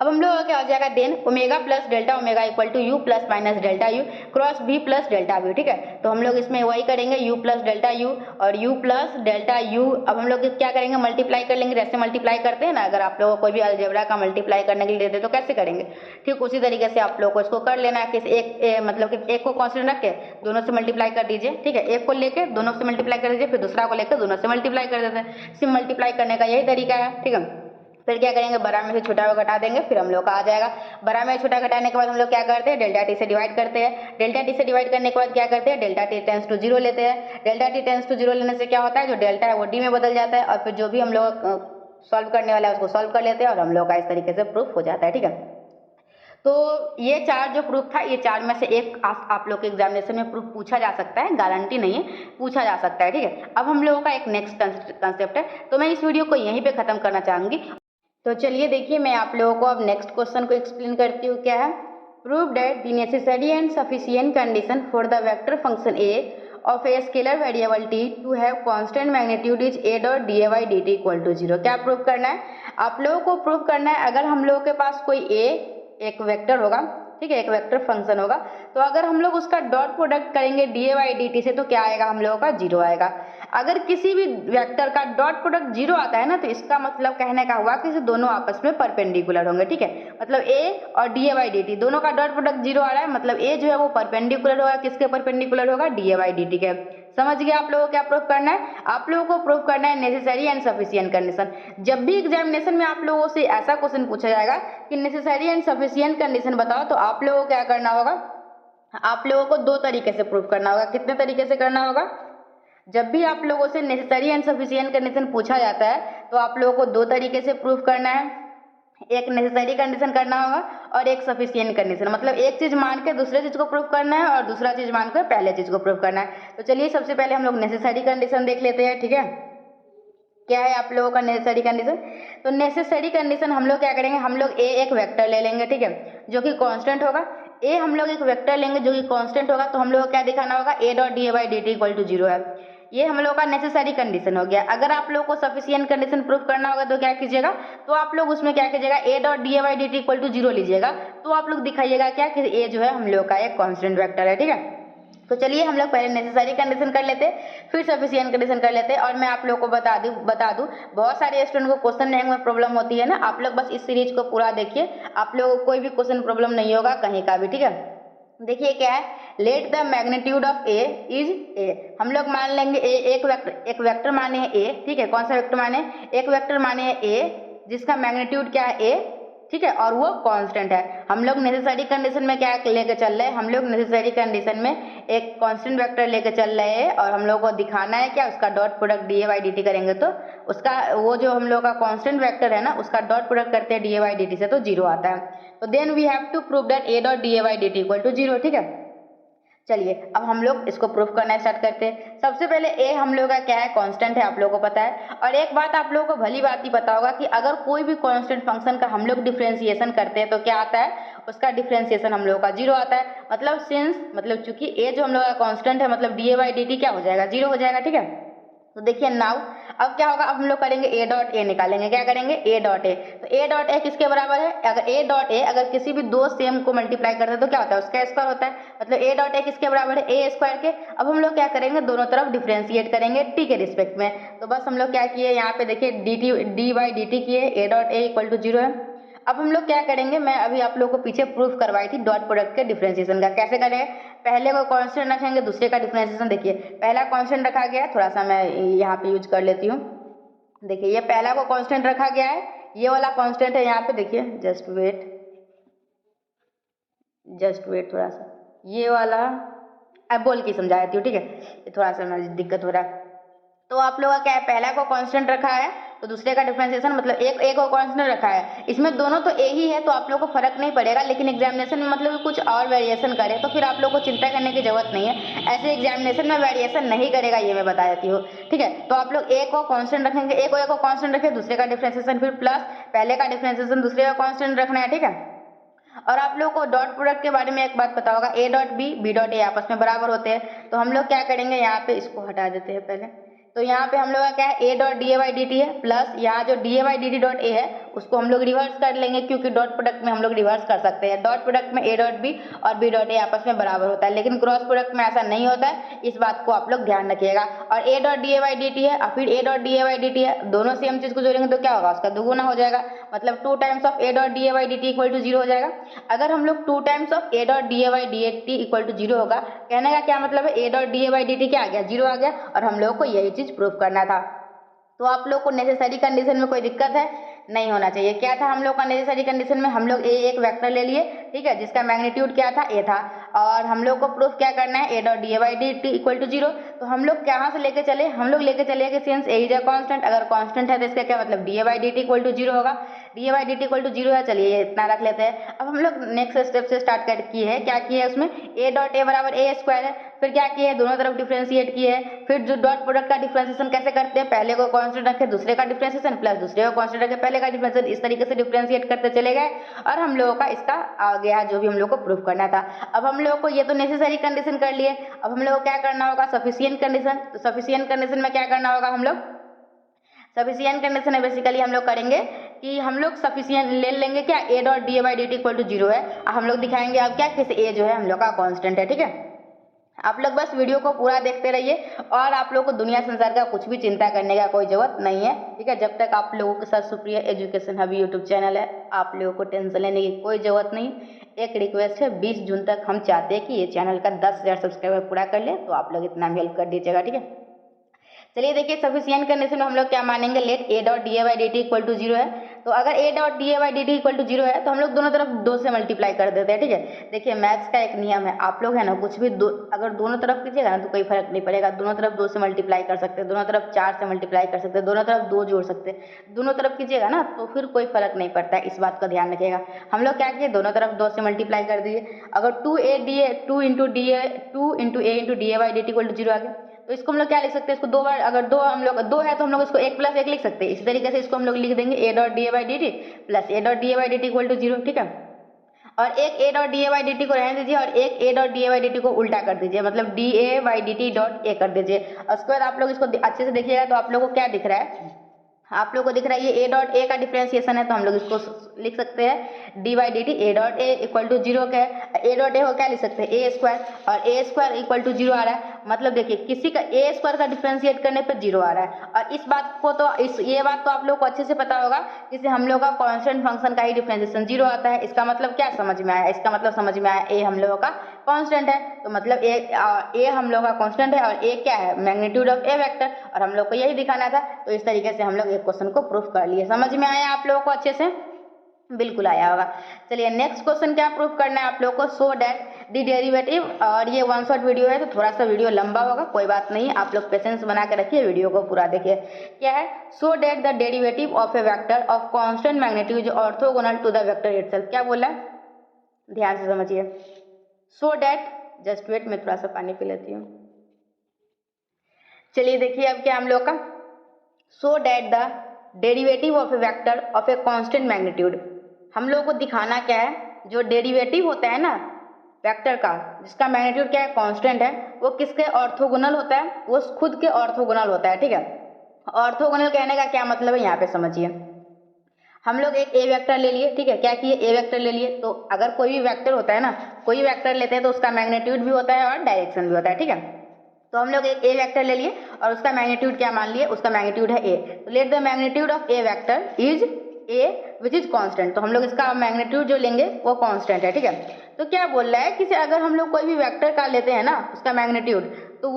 अब हम लोग क्या हो जाएगा, then omega plus delta omega equal to u plus minus delta u cross b plus delta v, ठीक है। तो हम लोग इसमें वही करेंगे, यू प्लस डेल्टा यू और यू प्लस डेल्टा यू। अब हम लोग क्या करेंगे, मल्टीप्लाई कर लेंगे, जैसे मल्टीप्लाई करते हैं ना, अगर आप लोगों को कोई भी अलजेब्रा का मल्टीप्लाई करने के लिए देते तो कैसे करेंगे, ठीक उसी तरीके से आप लोग को इसको कर लेना है कि मतलब कि एक को कॉन्स्टेंट रख के दोनों से मल्टीप्लाई कर दीजिए, ठीक है। एक को लेके दोनों से मल्टीप्लाई कर दीजिए, फिर दूसरा को लेकर दोनों से मल्टीप्लाई कर देते हैं। सिर्फ मल्टीप्लाई करने का यही तरीका है, ठीक है। फिर क्या करेंगे, बड़ा में से छोटा को घटा देंगे, फिर हम लोग का आ जाएगा। बड़ा में छोटा घटाने के बाद हम लोग क्या करते हैं, डेल्टा टी से डिवाइड करते हैं। डेल्टा टी से डिवाइड करने के बाद क्या करते हैं, delta t tends to zero लेते हैं। Delta t tends to zero लेने से क्या होता है, जो डेल्टा है वो डी में बदल जाता है और फिर जो भी हम लोग सॉल्व करने वाला है उसको सॉल्व कर लेते हैं और हम लोग का इस तरीके से प्रूफ हो जाता है, ठीक है। तो ये 4 जो प्रूफ था, ये 4 में से एक आप लोग के एग्जामिनेशन में प्रूफ पूछा जा सकता है, गारंटी नहीं है, पूछा जा सकता है, ठीक है। अब हम लोगों का एक नेक्स्ट कंसेप्ट है, तो मैं इस वीडियो को यहीं पे खत्म करना चाहूंगी। तो चलिए देखिए मैं आप लोगों को अब नेक्स्ट क्वेश्चन को एक्सप्लेन करती हूँ। क्या है, prove that the necessary and sufficient condition for the vector function a of a scalar variable t to have constant magnitude is a dot d a by d t equal to zero. क्या प्रूव करना है, आप लोगों को प्रूव करना है, अगर हम लोगों के पास कोई ए एक वेक्टर होगा, ठीक है, एक वेक्टर फंक्शन होगा, तो अगर हम लोग उसका डॉट प्रोडक्ट करेंगे D a by d t से तो क्या आएगा, हम लोगों का जीरो आएगा। अगर किसी भी वेक्टर का डॉट प्रोडक्ट जीरो आता है ना, तो इसका मतलब कहने का हुआ कि दोनों आपस में परपेंडिकुलर होंगे, ठीक है। मतलब ए और D a by d T दोनों का डॉट प्रोडक्ट जीरो आ रहा है, मतलब ए जो है वो परपेंडिकुलर होगा, किसके परपेंडिकुलर होगा, d a by d t के। समझ गए आप लोगों को क्या प्रूफ करना है? आप लोगों को प्रूफ करना है नेसेसरी एंड सफिशिएंट कंडीशन। जब भी एग्जामिनेशन में आप लोगों से ऐसा क्वेश्चन पूछा जाएगा कि नेसेसरी एंड सफिशिएंट कंडीशन बताओ, तो आप लोगों को क्या करना होगा, आप लोगों को दो तरीके से प्रूफ करना होगा। कितने तरीके से करना होगा? जब भी आप लोगों से नेसेसरी एंड सफिशिएंट कंडीशन पूछा जाता है तो आप लोगों को दो तरीके से प्रूफ करना है। एक नेसेसरी कंडीशन करना होगा और एक सफिशिएंट कंडीशन, मतलब एक चीज मान के दूसरे चीज को प्रूफ करना है और दूसरा चीज मान कर पहले चीज को प्रूफ करना है। तो चलिए सबसे पहले हम लोग नेसेसरी कंडीशन देख लेते हैं, ठीक है। क्या है आप लोगों का नेसेसरी कंडीशन? तो नेसेसरी कंडीशन हम लोग क्या करेंगे, हम लोग ए एक वेक्टर ले लेंगे, ठीक है, जो कि कांस्टेंट होगा। ए हम लोग एक वेक्टर लेंगे जो कि कांस्टेंट होगा, तो हम लोग को क्या दिखाना होगा, a dot d a by d t equal to zero है। ये हम लोग का नेसेसरी कंडीशन हो गया। अगर आप लोग को सफिशिएंट कंडीशन प्रूफ करना होगा तो क्या कीजिएगा, तो आप लोग उसमें क्या कीजिएगा, a dot d a by d t equal to zero लीजिएगा। तो आप लोग दिखाइएगा क्या कि ए जो है हम लोग का एक कांस्टेंट वेक्टर है, ठीक है। तो चलिए हम लोग पहले नेसेसरी कंडीशन कर लेते हैं, फिर सफिशिएंट कंडीशन कर लेते हैं। और मैं आप लोग को बता दूं बहुत सारे स्टूडेंट को क्वेश्चन रैंक में प्रॉब्लम होती है ना, आप लोग बस इस सीरीज को पूरा देखिए, आप लोगों को कोई भी क्वेश्चन प्रॉब्लम नहीं होगा कहीं का भी, ठीक है। देखिए क्या है, let the magnitude of A is a. हम लोग मान लेंगे ए एक वेक्टर माने है ए, ठीक है। कौन सा वेक्टर माने? एक वेक्टर माने है ए जिसका मैग्नीट्यूड क्या है ए, ठीक है, और वो कांस्टेंट है। हम लोग नेसेसरी कंडीशन में क्या लेके चल रहे हैं, हम लोग नेसेसरी कंडीशन में एक कांस्टेंट वेक्टर लेके चल रहे हैं और हम लोग को दिखाना है क्या, उसका dot product D a by d T करेंगे तो उसका वो जो हम लोग का कांस्टेंट वेक्टर है ना, उसका डॉट प्रोडक्ट करते हैं d a by d t से तो जीरो आता है। तो then we have to prove that a dot d a by d t equal to zero, ठीक है। चलिए अब हम लोग इसको प्रूफ करना स्टार्ट करते हैं। सबसे पहले ए हम लोग का क्या है, कांस्टेंट है, आप लोगों को पता है। और एक बात आप लोगों को भली बात ही पता होगा कि अगर कोई भी कांस्टेंट फंक्शन का हम लोग डिफरेंशिएशन करते हैं तो क्या आता है, उसका डिफरेंशिएशन हम लोग का जीरो आता है। मतलब चूंकि ए जो हम लोग का कांस्टेंट है, मतलब d a by d t क्या हो जाएगा, जीरो हो जाएगा, ठीक है। तो देखिए नाउ अब क्या होगा, अब हम लोग करेंगे ए डॉट ए निकालेंगे। क्या करेंगे, ए डॉट ए। तो ए डॉट ए किसके बराबर है, अगर ए डॉट ए अगर किसी भी दो सेम को मल्टीप्लाई करते हैं तो क्या होता है, उसका स्क्वायर होता है। मतलब ए डॉट ए किसके बराबर है, ए स्क्वायर के। अब हम लोग क्या करेंगे, दोनों तरफ डिफ्रेंशिएट करेंगे टी के रिस्पेक्ट में। तो बस हम लोग क्या किए, यहाँ पे देखिए डी बाई डी टी किए, a dot a equal to zero है। अब हम लोग क्या करेंगे, मैं अभी आप लोगों को पीछे प्रूफ करवाई थी डॉट प्रोडक्ट के डिफरेंशिएशन का। कैसे करेंगे, पहले को कांस्टेंट रखेंगे, दूसरे का डिफरेंशिएशन। देखिए पहला कांस्टेंट रखा गया है, थोड़ा सा मैं यहाँ पे यूज कर लेती हूँ। देखिए ये पहला को कांस्टेंट रखा गया है, ये वाला कांस्टेंट है यहाँ पे, देखिए जस्ट वेट थोड़ा सा, ये वाला अब बोल के समझा देती हूँ, ठीक है। थोड़ा सा मैं दिक्कत हो रहा है। तो आप लोगों का क्या है, पहला को कांस्टेंट रखा है तो दूसरे का डिफरेंशिएशन, मतलब एक को कांस्टेंट रखा है, इसमें दोनों तो ए ही है तो आप लोग को फर्क नहीं पड़ेगा। लेकिन एग्जामिनेशन में मतलब कुछ और वेरिएशन करे तो फिर आप लोग को चिंता करने की जरूरत नहीं है। ऐसे एग्जामिनेशन में वेरिएशन नहीं करेगा, ये मैं बता देती हूँ, ठीक है। तो आप लोग ए को कांस्टेंट रखेंगे, ए को कांस्टेंट रखे, दूसरे का डिफरेंशिएशन, फिर प्लस पहले का डिफरेंशिएशन दूसरे का कांस्टेंट रखना है, ठीक है। और आप लोगों को डॉट प्रोडक्ट के बारे में एक बात पता होगा, a dot b dot a आपस में बराबर होते हैं। तो हम लोग क्या करेंगे, यहाँ पे इसको हटा देते हैं पहले। तो यहाँ पे हम लोग का क्या है, a dot d a by d T है, प्लस यहाँ जो D a by d t dot ए है उसको हम लोग रिवर्स कर लेंगे, क्योंकि डॉट प्रोडक्ट में हम लोग रिवर्स कर सकते हैं। डॉट प्रोडक्ट में ए डॉट बी और बी डॉट ए आपस में बराबर होता है, लेकिन क्रॉस प्रोडक्ट में ऐसा नहीं होता है, इस बात को आप लोग ध्यान रखिएगा। और a dot d a by d T है और फिर ए dot d a by d T है, दोनों सेम चीज को जोड़ेंगे तो क्या होगा, उसका दुगुना हो जाएगा। मतलब 2 times of a dot d a by d t equal to zero हो जाएगा। अगर हम लोग 2 times of a dot d a by d t equal to zero होगा, कहने का क्या मतलब है, a dot d a by d t क्या आ गया, जीरो आ गया। और हम लोग को यही चीज प्रूफ करना था। तो आप लोग को नेसेसरी कंडीशन में कोई दिक्कत है नहीं होना चाहिए। क्या था हम लोग का नेसेसरी कंडीशन में, हम लोग ए एक वेक्टर ले लिए, ठीक है, जिसका मैग्नीट्यूड क्या था, ए था। और हम लोग को प्रूफ क्या करना है, a dot d a by d t equal to zero. तो हम लोग कहाँ से लेके चले, हम लोग लेके चले कि since a is a constant, अगर कांस्टेंट है तो इसका क्या मतलब d a by d t equal to zero होगा। D a by d t equal to zero है, चलिए इतना रख लेते हैं। अब हम लोग नेक्स्ट स्टेप से स्टार्ट कर किए है, क्या किए है उसमें, ए डॉट ए बराबर ए स्क्वायर है। फिर क्या किए, दोनों तरफ डिफरेंशिएट किए है। फिर जो डॉट प्रोडक्ट का डिफरेंशिएशन कैसे करते हैं, पहले को कांस्टेंट रखे, दूसरे का डिफरेंशिएशन, प्लस दूसरे को कांस्टेंट रखे, पहले का डिफरेंशिएशन, इस तरीके से डिफरेंशिएट करते चले गए। और हम लोगों का इसका आ गया जो भी हम लोग को प्रूफ करना था। अब हम लोगों को ये तो नेसेसरी कंडीशन कर लिए, अब हम लोग को क्या करना होगा, सफिशिएंट कंडीशन। तो सफिशिएंट कंडीशन में क्या करना होगा, हम लोग सफिशिएंट कंडीशन है बेसिकली हम लोग करेंगे कि हम लोग सफिशिएंट ले लेंगे क्या, a dot d a by d t equal to zero है। हम लोग दिखाएंगे अब क्या, किस ए जो है हम लोग का कांस्टेंट है, ठीक है। आप लोग बस वीडियो को पूरा देखते रहिए और आप लोगों को दुनिया संसार का कुछ भी चिंता करने का कोई ज़रूरत नहीं है, ठीक है। जब तक आप लोगों के साथ Supriya education hub YouTube channel है, आप लोगों को टेंशन लेने की कोई ज़रूरत नहीं। एक रिक्वेस्ट है, 20 जून तक हम चाहते हैं कि ये चैनल का 10,000 सब्सक्राइबर पूरा कर ले, तो आप लोग इतना हेल्प कर दीजिएगा, ठीक है। चलिए देखिए, सफिशिएंट कंडीशन में हम लोग क्या मानेंगे, let a dot d a by d t equal to 0 है। तो अगर a dot d a by d t equal to 0 है तो हम लोग दोनों तरफ 2 से मल्टीप्लाई कर देते हैं, ठीक है। देखिए मैथ्स का एक नियम है, आप लोग है ना कुछ भी अगर दोनों तरफ कीजिएगा ना तो कोई फर्क नहीं पड़ेगा। दोनों तरफ 2 से मल्टीप्लाई कर सकते हैं, दोनों तरफ 4 से मल्टीप्लाई कर सकते हैं, दोनों तरफ 2 जोड़ सकते हैं। दोनों तरफ कीजिएगा ना तो फिर कोई फर्क नहीं पड़ता है, इस बात का ध्यान रखिएगा। हम लोग क्या किए, दोनों तरफ 2 से मल्टीप्लाई कर दिए। अगर 2 into a into d a by d t equal to 0 आ गया, तो इसको हम लोग क्या लिख सकते हैं, इसको 2 बार, अगर 2 हम लोग 2 है तो हम लोग इसको 1 + 1 लिख सकते हैं। इसी तरीके से इसको हम लोग लिख देंगे a dot d a by d t plus a dot d a by d t equal to 0, ठीक है। और एक a dot d a by d t को रहने दीजिए और एक a dot d a by d t को उल्टा कर दीजिए, मतलब d a by d t dot a कर दीजिए। उसके बाद आप लोग इसको अच्छे से देखिएगा तो आप लोगों को क्या दिख रहा है, आप लोगों को दिख रहा है ये ए डॉट ए का डिफरेंशिएशन है, तो हम लोग इसको लिख सकते हैं d by d t a dot a equal to 0 का है। ए डॉट ए को क्या लिख सकते हैं, ए स्क्वायर, और ए स्क्वायर इक्वल टू 0 आ रहा है। मतलब देखिए किसी का ए स्क्वायर का डिफरेंशिएट करने पे 0 आ रहा है। और इस बात को तो ये बात तो आप लोग को अच्छे से पता होगा, जैसे हम लोग का कांस्टेंट फंक्शन का ही डिफरेंशिएशन 0 आता है। इसका मतलब क्या समझ में आया, इसका मतलब समझ में आया ए हम लोगों का कांस्टेंट है, तो मतलब ए हम लोग का कांस्टेंट है और ए क्या है, मैग्नीट्यूड ऑफ ए वेक्टर, और हम लोग को यही दिखाना था। तो इस तरीके से हम लोग एक क्वेश्चन को प्रूफ कर लिए। समझ में आया आप लोगों को अच्छे से, बिल्कुल आया होगा। चलिए नेक्स्ट क्वेश्चन क्या प्रूफ करना है आप लोगों को, सो डैट द डेरिवेटिव, और ये 1 शॉट वीडियो है तो थोड़ा सा वीडियो लंबा होगा, कोई बात नहीं, आप लोग पेशेंस बना के रखिए, वीडियो को पूरा देखिए। क्या है, so that the derivative of a vector of constant magnitude is orthogonal to the vector itself. क्या बोला, ध्यान से समझिए। सो डैट, जस्ट वेट, मैं थोड़ा सा पानी पी लेती हूँ। चलिए देखिए अब क्या हम लोग का, सो that the derivative of a vector of a constant magnitude, हम लोग को दिखाना क्या है, जो डेरिवेटिव होता है ना वेक्टर का, जिसका मैग्नीट्यूड क्या है, कांस्टेंट है, वो किसके ऑर्थोगोनल होता है, वो खुद के ऑर्थोगोनल होता है, ठीक है। ऑर्थोगोनल कहने का क्या मतलब है, यहाँ पे समझिए। हम लोग एक ए वेक्टर ले लिए, ठीक है, क्या किए, ए वेक्टर ले लिए। तो अगर कोई भी वेक्टर होता है ना, कोई वेक्टर लेते हैं तो उसका मैग्नीट्यूड भी होता है और डायरेक्शन भी होता है, ठीक है। तो हम लोग एक ए वेक्टर ले लिए और उसका मैग्नीट्यूड क्या मान लिए, उसका मैग्नीट्यूड है ए। तो let the magnitude of a vector is a which is constant, तो हम लोग इसका मैग्नीट्यूड जो लेंगे वो कांस्टेंट है, ठीक है। तो क्या बोल रहा है कि अगर हम लोग कोई भी वेक्टर का लेते हैं ना उसका मैग्नीट्यूड, तो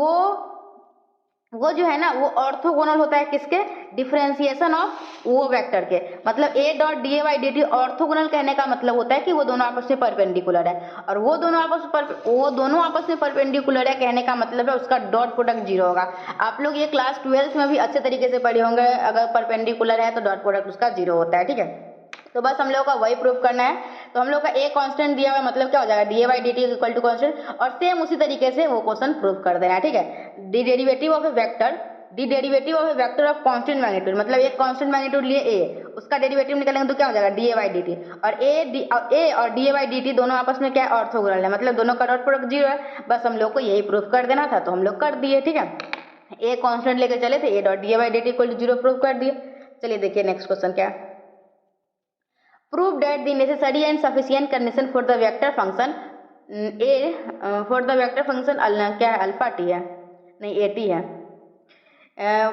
वो जो है ना वो ऑर्थोगोनल होता है किसके, डिफरेंशिएशन ऑफ वो वेक्टर के। मतलब a dot d a by d T orthogonal कहने का मतलब होता है कि वो दोनों आपस में परपेंडिकुलर है, और वो दोनों आपस में परपेंडिकुलर है कहने का मतलब है उसका डॉट प्रोडक्ट 0 होगा। आप लोग ये क्लास 12th में भी अच्छे तरीके से पढ़े होंगे, अगर परपेंडिकुलर है तो डॉट प्रोडक्ट उसका 0 होता है, ठीक है। तो बस हम लोग का वही प्रूफ करना है। तो हम लोग का ए कांस्टेंट दिया हुआ है, मतलब क्या हो जाएगा, d a by d t equal to constant, और सेम उसी तरीके से वो क्वेश्चन प्रूफ कर देना है, ठीक है। The derivative of a vector of constant magnitude, मतलब एक कांस्टेंट मैग्नीट्यूड लिए ए, उसका डेरिवेटिव निकालेंगे तो क्या हो जाएगा, d a by d t, और ए और D a by d T दोनों आपस में क्या है, ऑर्थोगोनल है, मतलब दोनों का डॉट प्रोडक्ट 0 है। बस हम लोग को यही प्रूफ कर देना था, तो हम लोग कर दिए, ठीक है। ए कांस्टेंट लेकर चले थे, a dot d a by d t equal to 0 proof कर दिए। चलिए देखिए नेक्स्ट क्वेश्चन क्या है, prove that the necessary and sufficient condition for the vector function क्या है, अल्फा टी है, नहीं ए टी है,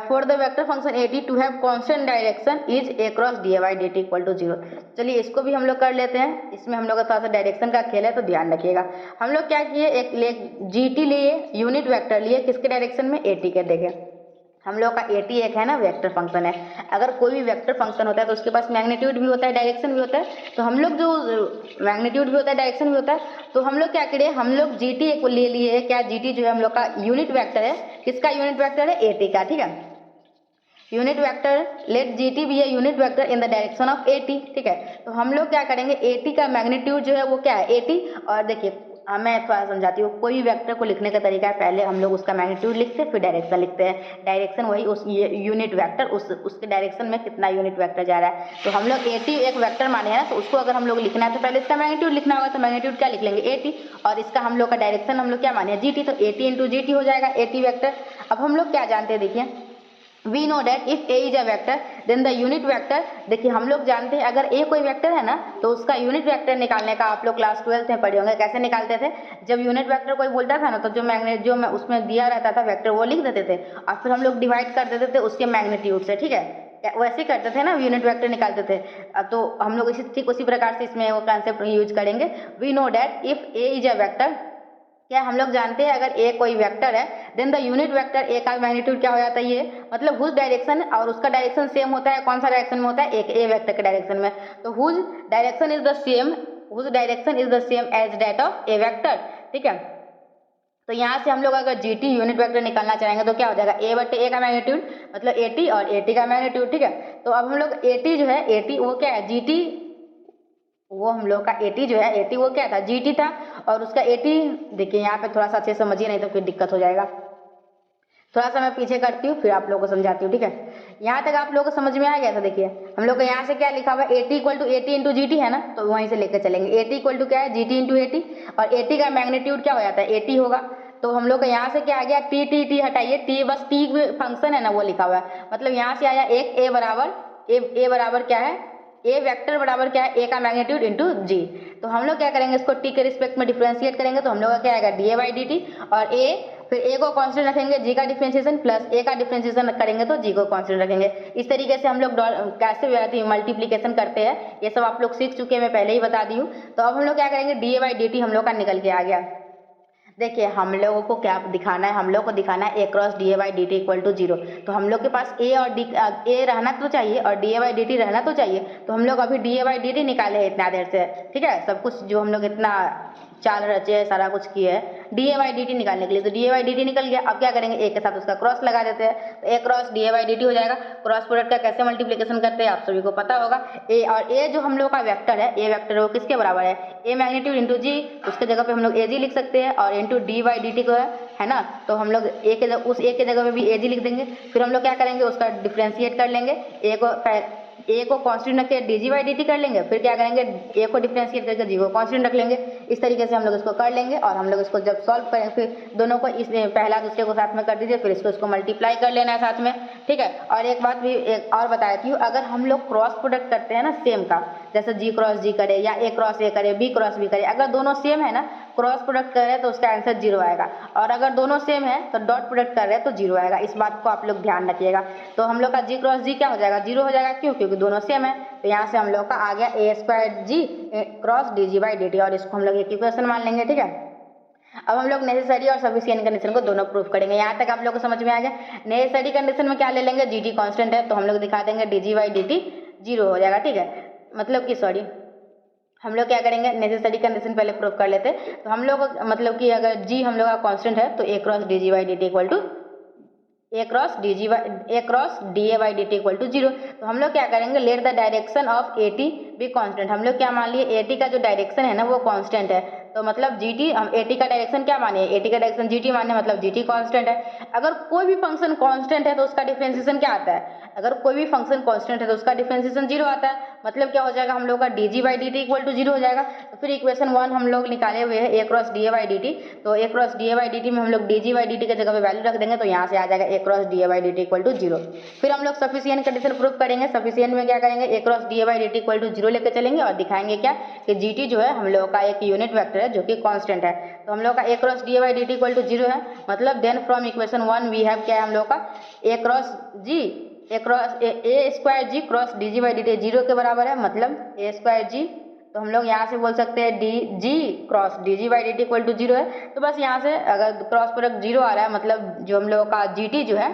for the vector function a t to have constant direction is a cross d a by d t equal to 0। चलिए इसको भी हम लोग कर लेते हैं, इसमें हम लोग का थोड़ा सा डायरेक्शन का खेल है तो ध्यान रखिएगा। हम लोग क्या किए, एक जी टी लिए, यूनिट वेक्टर लिए, किसके डायरेक्शन में, ए टी के। देखें हम लोग का ए टी एक है ना वेक्टर फंक्शन है, अगर कोई भी वेक्टर फंक्शन होता है तो उसके पास मैग्नीट्यूड भी होता है, डायरेक्शन भी होता है। तो हम लोग जो मैग्नीट्यूड भी होता है, डायरेक्शन भी होता है, तो हम लोग क्या करें, हम लोग जी टी को ले लिए, क्या जी टी जो है हम लोग का यूनिट वेक्टर है, किसका यूनिट वेक्टर है, ए टी का, ठीक है। Unit vector, let g t be a unit vector in the direction of a t, ठीक है। तो हम लोग क्या करेंगे, ए टी का मैग्नीट्यूड जो है वो क्या है, ए टी, और देखिए मैं थोड़ा समझाती हूँ। कोई भी वेक्टर को लिखने का तरीका है, पहले हम लोग उसका मैग्नीट्यूड लिखते हैं, फिर डायरेक्शन लिखते हैं। डायरेक्शन वही उस यूनिट वेक्टर, उसके डायरेक्शन में कितना यूनिट वेक्टर जा रहा है। तो हम लोग ए टी एक वेक्टर माने हैं ना, तो उसको अगर हम लोग लिखना है तो पहले इसका मैग्नीट्यूड लिखना होगा। तो मैग्नीट्यूड क्या लिख लेंगे, ए टी, और इसका हम लोग का डायरेक्शन हम लोग क्या माने, जी टी, तो ए टी इंटू जी टी हो जाएगा ए टी वेक्टर। अब हम लोग क्या जानते हैं, देखिए we know that if a is a vector then the unit vector, देखिए हम लोग जानते हैं अगर ए कोई वेक्टर है ना तो उसका यूनिट वेक्टर निकालने का आप लोग क्लास 12th में पढ़े होंगे कैसे निकालते थे। जब यूनिट वेक्टर कोई बोलता था ना तो जो मैं उसमें दिया रहता था वेक्टर वो लिख देते थे और फिर हम लोग डिवाइड कर देते थे उसके मैग्नीट्यूड से, ठीक है, वैसे ही करते थे ना, यूनिट वेक्टर निकालते थे। तो हम लोग ठीक उसी प्रकार से इसमें वो कंसेप्ट यूज करेंगे। We know that if a is a vector, क्या हम लोग जानते हैं अगर ए कोई वेक्टर है then the unit vector a का मैग्नीट्यूड क्या हो जाता है, ये मतलब हुज डायरेक्शन, और उसका डायरेक्शन सेम होता है, कौन सा डायरेक्शन में होता है, एक ए वेक्टर के डायरेक्शन में। तो whose direction is the same as that of a vector, ठीक है। तो यहाँ से हम लोग अगर जी टी यूनिट वेक्टर निकालना चाहेंगे तो क्या हो जाएगा, ए बटे ए का मैग्नीट्यूड मतलब ए टी और ए टी का मैग्नीट्यूड, ठीक है। तो अब हम लोग ए टी जो है, ए टी वो क्या है, जी टी, वो हम लोग का ए टी जो है, ए टी वो क्या था, जी टी था, और उसका ए टी देखिए यहाँ पे थोड़ा सा अच्छे से समझिए नहीं तो फिर दिक्कत हो जाएगा। थोड़ा सा मैं पीछे करती हूँ फिर आप लोगों को समझाती हूँ, ठीक है। यहाँ तक आप लोगों को समझ में आ गया था। देखिए हम लोग को यहाँ से क्या लिखा हुआ है, a t equal to a t into g t है ना, तो वहीं से लेकर चलेंगे। ए टी इक्वल टू क्या है, G T into A T, और ए टी का मैग्नीट्यूड क्या हो जाता है, ए टी होगा। तो हम लोग का यहाँ से क्या आ गया, टी टी टी हटाइए, टी बस टी फंक्शन है ना वो लिखा हुआ है, मतलब यहाँ से आया एक ए बराबर क्या है, ए वेक्टर बराबर क्या है, ए का मैग्नीट्यूड इंटू जी। तो हम लोग क्या करेंगे, इसको टी के रिस्पेक्ट में डिफरेंशिएट करेंगे तो हम लोग का क्या आएगा, D a by d t, और ए फिर ए को कांस्टेंट रखेंगे, जी का डिफरेंशिएशन प्लस ए का डिफरेंशिएशन करेंगे तो जी को कांस्टेंट रखेंगे। इस तरीके से हम लोग कैसे मल्टीप्लीकेशन करते हैं ये सब आप लोग सीख चुके हैं, मैं पहले ही बता दी हूँ। तो अब हम लोग क्या करेंगे, D a by d T हम लोग का निकल के आ गया। देखिए हम लोगों को क्या दिखाना है, हम लोग को दिखाना है a cross d a by d t equal to zero. तो हम लोग के पास ए और ए रहना तो चाहिए और D a by d T रहना तो चाहिए। तो हम लोग अभी D a by d T निकाले हैं इतना देर से, ठीक है, सब कुछ जो हम लोग इतना चाल रचे सारा कुछ किए है D a by d T निकालने के लिए। तो D a by d T निकल गया, अब क्या करेंगे, ए के साथ उसका क्रॉस लगा देते हैं, तो a cross d a by d t हो जाएगा। क्रॉस प्रोडक्ट का कैसे मल्टीप्लिकेशन करते हैं आप सभी को पता होगा। ए और ए जो हम लोग का वेक्टर है, ए वेक्टर वो किसके बराबर है, ए मैग्नीट्यूड इंटू जी, उसके जगह पे हम लोग ए जी लिख सकते हैं, और into D by d t को है ना, तो हम लोग ए के उस ए के जगह पे भी ए जी लिख देंगे। फिर हम लोग क्या करेंगे, उसका डिफ्रेंशिएट कर लेंगे, ए को कांस्टेंट रख के D g by d T कर लेंगे, फिर क्या करेंगे, ए को डिफरेंशिएट करके जी को कांस्टेंट रख लेंगे। इस तरीके से हम लोग इसको कर लेंगे, और हम लोग इसको जब सॉल्व करेंगे फिर दोनों को इस पहला दूसरे को साथ में कर दीजिए, फिर इसको मल्टीप्लाई कर लेना है साथ में, ठीक है। और एक बात भी एक और बता देती हूँ, अगर हम लोग क्रॉस प्रोडक्ट करते हैं ना सेम का, जैसे जी क्रॉस जी करे या ए क्रॉस ए करे, बी क्रॉस बी करे, अगर दोनों सेम है ना, क्रॉस प्रोडक्ट कर रहे हैं तो उसका आंसर जीरो आएगा, और अगर दोनों सेम है तो डॉट प्रोडक्ट कर रहे हैं तो जीरो आएगा। इस बात को आप लोग ध्यान रखिएगा। तो हम लोग का जी क्रॉस जी क्या हो जाएगा, जीरो हो जाएगा, क्यों, क्योंकि दोनों सेम है। तो यहाँ से हम लोग का आ गया a square g cross d g by d t, और इसको हम लोग एक इक्वेशन मान लेंगे, ठीक है। अब हम लोग नेसेसरी और सफिशिएंट कंडीशन को दोनों प्रूफ करेंगे। यहाँ तक आप लोग को समझ में आ गया। नेसेसरी कंडीशन में क्या ले लेंगे, जी टी कॉन्स्टेंट है तो हम लोग दिखा देंगे D g by d t zero हो जाएगा, ठीक है, मतलब कि सॉरी हम लोग क्या करेंगे, नेसेसरी कंडीशन पहले प्रूफ कर लेते। तो हम लोग मतलब कि अगर जी हम लोग का कांस्टेंट है तो a cross d g by d t equal to a cross d a by d t equal to zero. तो हम लोग क्या करेंगे, let the direction of a t be constant. हम लोग क्या मान लिए, ए टी का जो डायरेक्शन है ना वो कांस्टेंट है, तो मतलब जी टी हम ए टी का डायरेक्शन क्या माने, ए टी का डायरेक्शन जी टी माने, मतलब जी टी कांस्टेंट है। अगर कोई भी फंक्शन कांस्टेंट है तो उसका डिफरेंशिएशन क्या आता है, अगर कोई भी फंक्शन कांस्टेंट है तो उसका डिफरेंशिएशन जीरो आता है, मतलब क्या हो जाएगा, हम लोग का d g by d t equal to zero हो जाएगा। तो फिर इक्वेशन 1 हम लोग निकाले हुए हैं a cross d a by d t, तो a cross d a by d t में हम लोग d g by d t की जगह पे वैल्यू रख देंगे, तो यहाँ से आ जाएगा a cross d a by d t equal to zero. फिर हम लोग सफिशिएंट कंडीशन प्रूफ करेंगे। सफिशिएंट में क्या करेंगे, a cross d a by d t equal to zero लेकर चलेंगे और दिखाएंगे क्या कि जी टी जो है हम लोग का एक यूनिट वेक्टर है जो कि कांस्टेंट है। तो हम लोग का a cross d a by d t equal to zero है, मतलब then from equation 1 we have क्या है हम लोग का a cross g a square g cross d g by d t zero के बराबर है, मतलब ए स्क्वायर जी। तो हम लोग यहाँ से बोल सकते हैं d g cross d g by d t equal to zero है। तो बस यहाँ से अगर क्रॉस प्रोडक्ट जीरो आ रहा है मतलब जो हम लोग का जी टी जो है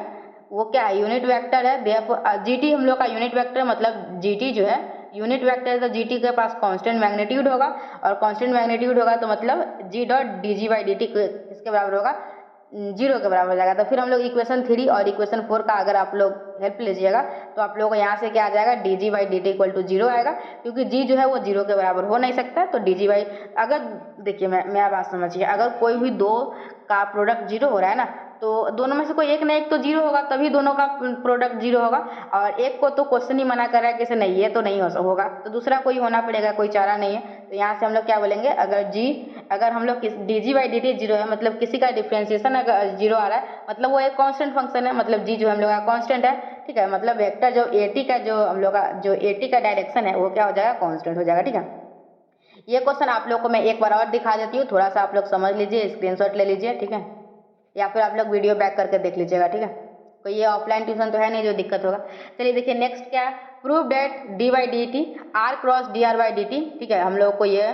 वो क्या है, यूनिट वेक्टर है। देयरफॉर जी टी हम लोग का यूनिट वेक्टर, मतलब जी टी जो है यूनिट वेक्टर है, तो जी टी के पास कांस्टेंट मैग्नीट्यूड होगा, और कांस्टेंट मैग्नीट्यूड होगा तो मतलब g dot d g by d t किसके बराबर होगा, जीरो के बराबर हो जाएगा। तो फिर हम लोग इक्वेशन 3 और इक्वेशन 4 का अगर आप लोग हेल्प लीजिएगा तो आप लोगों को यहाँ से क्या आ जाएगा, d g by d t equal to zero आएगा, क्योंकि जी जो है वो जीरो के बराबर हो नहीं सकता। तो डी जी बाई, अगर देखिए मैं बात समझिए, अगर कोई भी दो का प्रोडक्ट जीरो हो रहा है ना, तो दोनों में से कोई एक ना एक तो जीरो होगा, तभी दोनों का प्रोडक्ट जीरो होगा। और एक को तो क्वेश्चन ही मना कर रहा है कि नहीं ये तो नहीं होगा, तो दूसरा कोई होना पड़ेगा, कोई चारा नहीं है। तो यहाँ से हम लोग क्या बोलेंगे, अगर जी अगर हम लोग d g by d t zero है, मतलब किसी का डिफ्रेंसिएशन अगर जीरो आ रहा है, मतलब वो एक कांस्टेंट फंक्शन है, मतलब जी जो हम लोग का कांस्टेंट है, ठीक है। मतलब वेक्टर जो ए टी का जो हम लोग का जो ए टी का डायरेक्शन है वो क्या हो जाएगा, कांस्टेंट हो जाएगा, ठीक है। ये क्वेश्चन आप लोग को मैं एक बार और दिखा देती हूँ, थोड़ा सा आप लोग समझ लीजिए, स्क्रीनशॉट ले लीजिए, ठीक है, या फिर आप लोग वीडियो बैक करके देख लीजिएगा, ठीक है। कोई ये ऑफलाइन ट्यूशन तो है नहीं जो दिक्कत होगा। चलिए देखिए नेक्स्ट क्या है, prove that D by d T R cross D R by d T, ठीक है, हम लोग को ये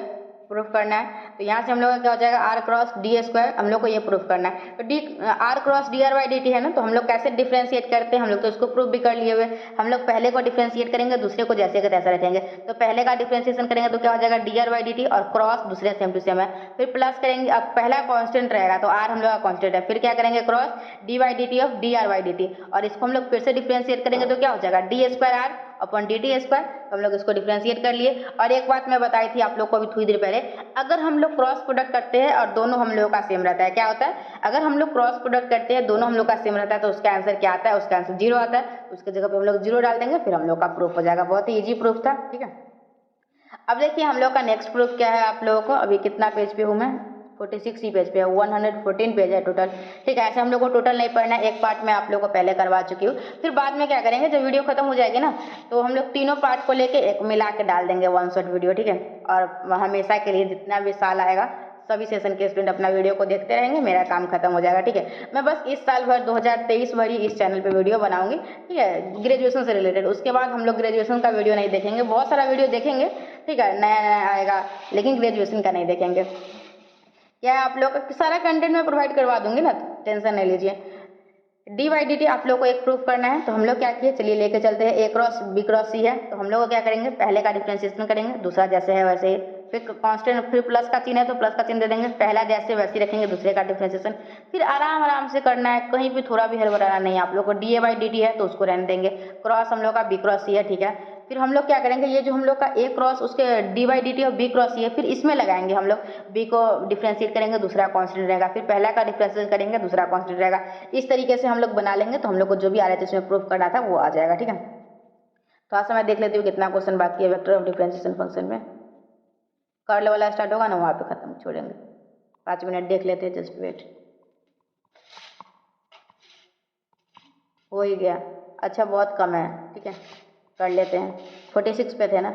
प्रूफ करना है। तो यहाँ से हम लोग का क्या हो जाएगा, आर क्रॉस डी स्क्वायर, हम लोग को ये प्रूफ करना है। तो D R cross D R by d T है ना, तो हम लोग कैसे डिफ्रेंशिएट करते हैं, हम लोग तो इसको प्रूफ भी कर लिए हुए। हम लोग पहले को डिफ्रेंशिएट करेंगे, दूसरे को जैसे का तैसा रखेंगे। तो पहले का डिफ्रेंशिएशन करेंगे तो क्या हो जाएगा, D R by d t, और क्रॉस दूसरे सेम टू सेम है, फिर प्लस करेंगे। अब पहला कांस्टेंट रहेगा तो आर हम लोग का कांस्टेंट है, फिर क्या करेंगे, cross D by d T of D R by d t, और इसको हम लोग फिर से डिफ्रेंशिएट करेंगे तो क्या हो जाएगा, d square r upon d t square. तो हम लोग इसको डिफ्रेंशिएट कर लिए। और एक बात मैं बताई थी आप लोग को अभी थोड़ी देर पहले, अगर हम लोग क्रॉस प्रोडक्ट करते हैं और दोनों हम लोगों का सेम रहता है, क्या होता है, अगर हम लोग क्रॉस प्रोडक्ट करते हैं दोनों हम लोग का सेम रहता है तो उसका आंसर क्या आता है, उसका आंसर जीरो आता है। उसके जगह पे हम लोग जीरो डाल देंगे, फिर हम लोग का प्रूफ हो जाएगा। बहुत ही ईजी प्रूफ था, ठीक है। अब देखिए हम लोग का नेक्स्ट प्रूफ क्या है, आप लोगों को अभी कितना पेज पे हूँ मैं, 46 ही पेज पे है, 114 पेज है टोटल, ठीक है। ऐसे हम लोग को टोटल नहीं पढ़ना है, एक पार्ट मैं आप लोग को पहले करवा चुकी हूँ। फिर बाद में क्या करेंगे, जब वीडियो खत्म हो जाएगी ना, तो हम लोग तीनों पार्ट को लेके एक मिला के डाल देंगे वन शॉट वीडियो, ठीक है। और हमेशा के लिए जितना भी साल आएगा सभी सेशन के स्टूडेंट अपना वीडियो को देखते रहेंगे, मेरा काम खत्म हो जाएगा, ठीक है। मैं बस इस साल भर 2023 भर ही इस चैनल पे वीडियो बनाऊंगी, ठीक है, ग्रेजुएशन से रिलेटेड। उसके बाद हम लोग ग्रेजुएशन का वीडियो नहीं देखेंगे, बहुत सारा वीडियो देखेंगे, ठीक है, नया नया आएगा, लेकिन ग्रेजुएशन का नहीं देखेंगे। क्या है, आप लोग का सारा कंटेंट मैं प्रोवाइड करवा दूंगी ना, टेंशन नहीं लीजिए। डी बाई डी टी आप लोग को एक प्रूफ करना है, तो हम लोग क्या किए, चलिए लेके चलते हैं। ए क्रॉस बी क्रॉस सी है, तो हम लोग क्या करेंगे, पहले का डिफ्रेंशिएशन करेंगे, दूसरा जैसे है वैसे ही, फिर कांस्टेंट, फिर प्लस का चिन्ह है तो प्लस का चिन्ह दे देंगे, पहला जैसे वैसे रखेंगे, दूसरे का डिफ्रेंशिएशन। फिर आराम आराम से करना है, कहीं भी थोड़ा भी हड़बड़ाना नहीं है आप लोग को। D a by d T है तो उसको रहने देंगे, क्रॉस हम लोग का बी क्रॉस सी है, ठीक है। फिर हम लोग क्या करेंगे, ये जो हम लोग का ए क्रॉस उसके डी बाई डी टी और बी क्रॉस सी है, फिर इसमें लगाएंगे हम लोग, बी को डिफ्रेंशिएट करेंगे, दूसरा कांस्टेंट रहेगा, फिर पहला का डिफ्रेंशिएट करेंगे, दूसरा कांस्टेंट रहेगा। इस तरीके से हम लोग बना लेंगे, तो हम लोग को जो भी आ रहा है जिसमें प्रूफ करना था वो आ जाएगा, ठीक है। थोड़ा सा मैं देख लेती हूँ कितना क्वेश्चन बाकी है वेक्टर ऑफ डिफ्रेंशिएशन फंक्शन में। कर्ल वाला स्टार्ट होगा ना, वहाँ पे खत्म छोड़ेंगे, 5 मिनट देख लेते हैं, जस्ट वेट। हो ही गया, अच्छा बहुत कम है, ठीक है, कर लेते हैं। 46 पे थे ना।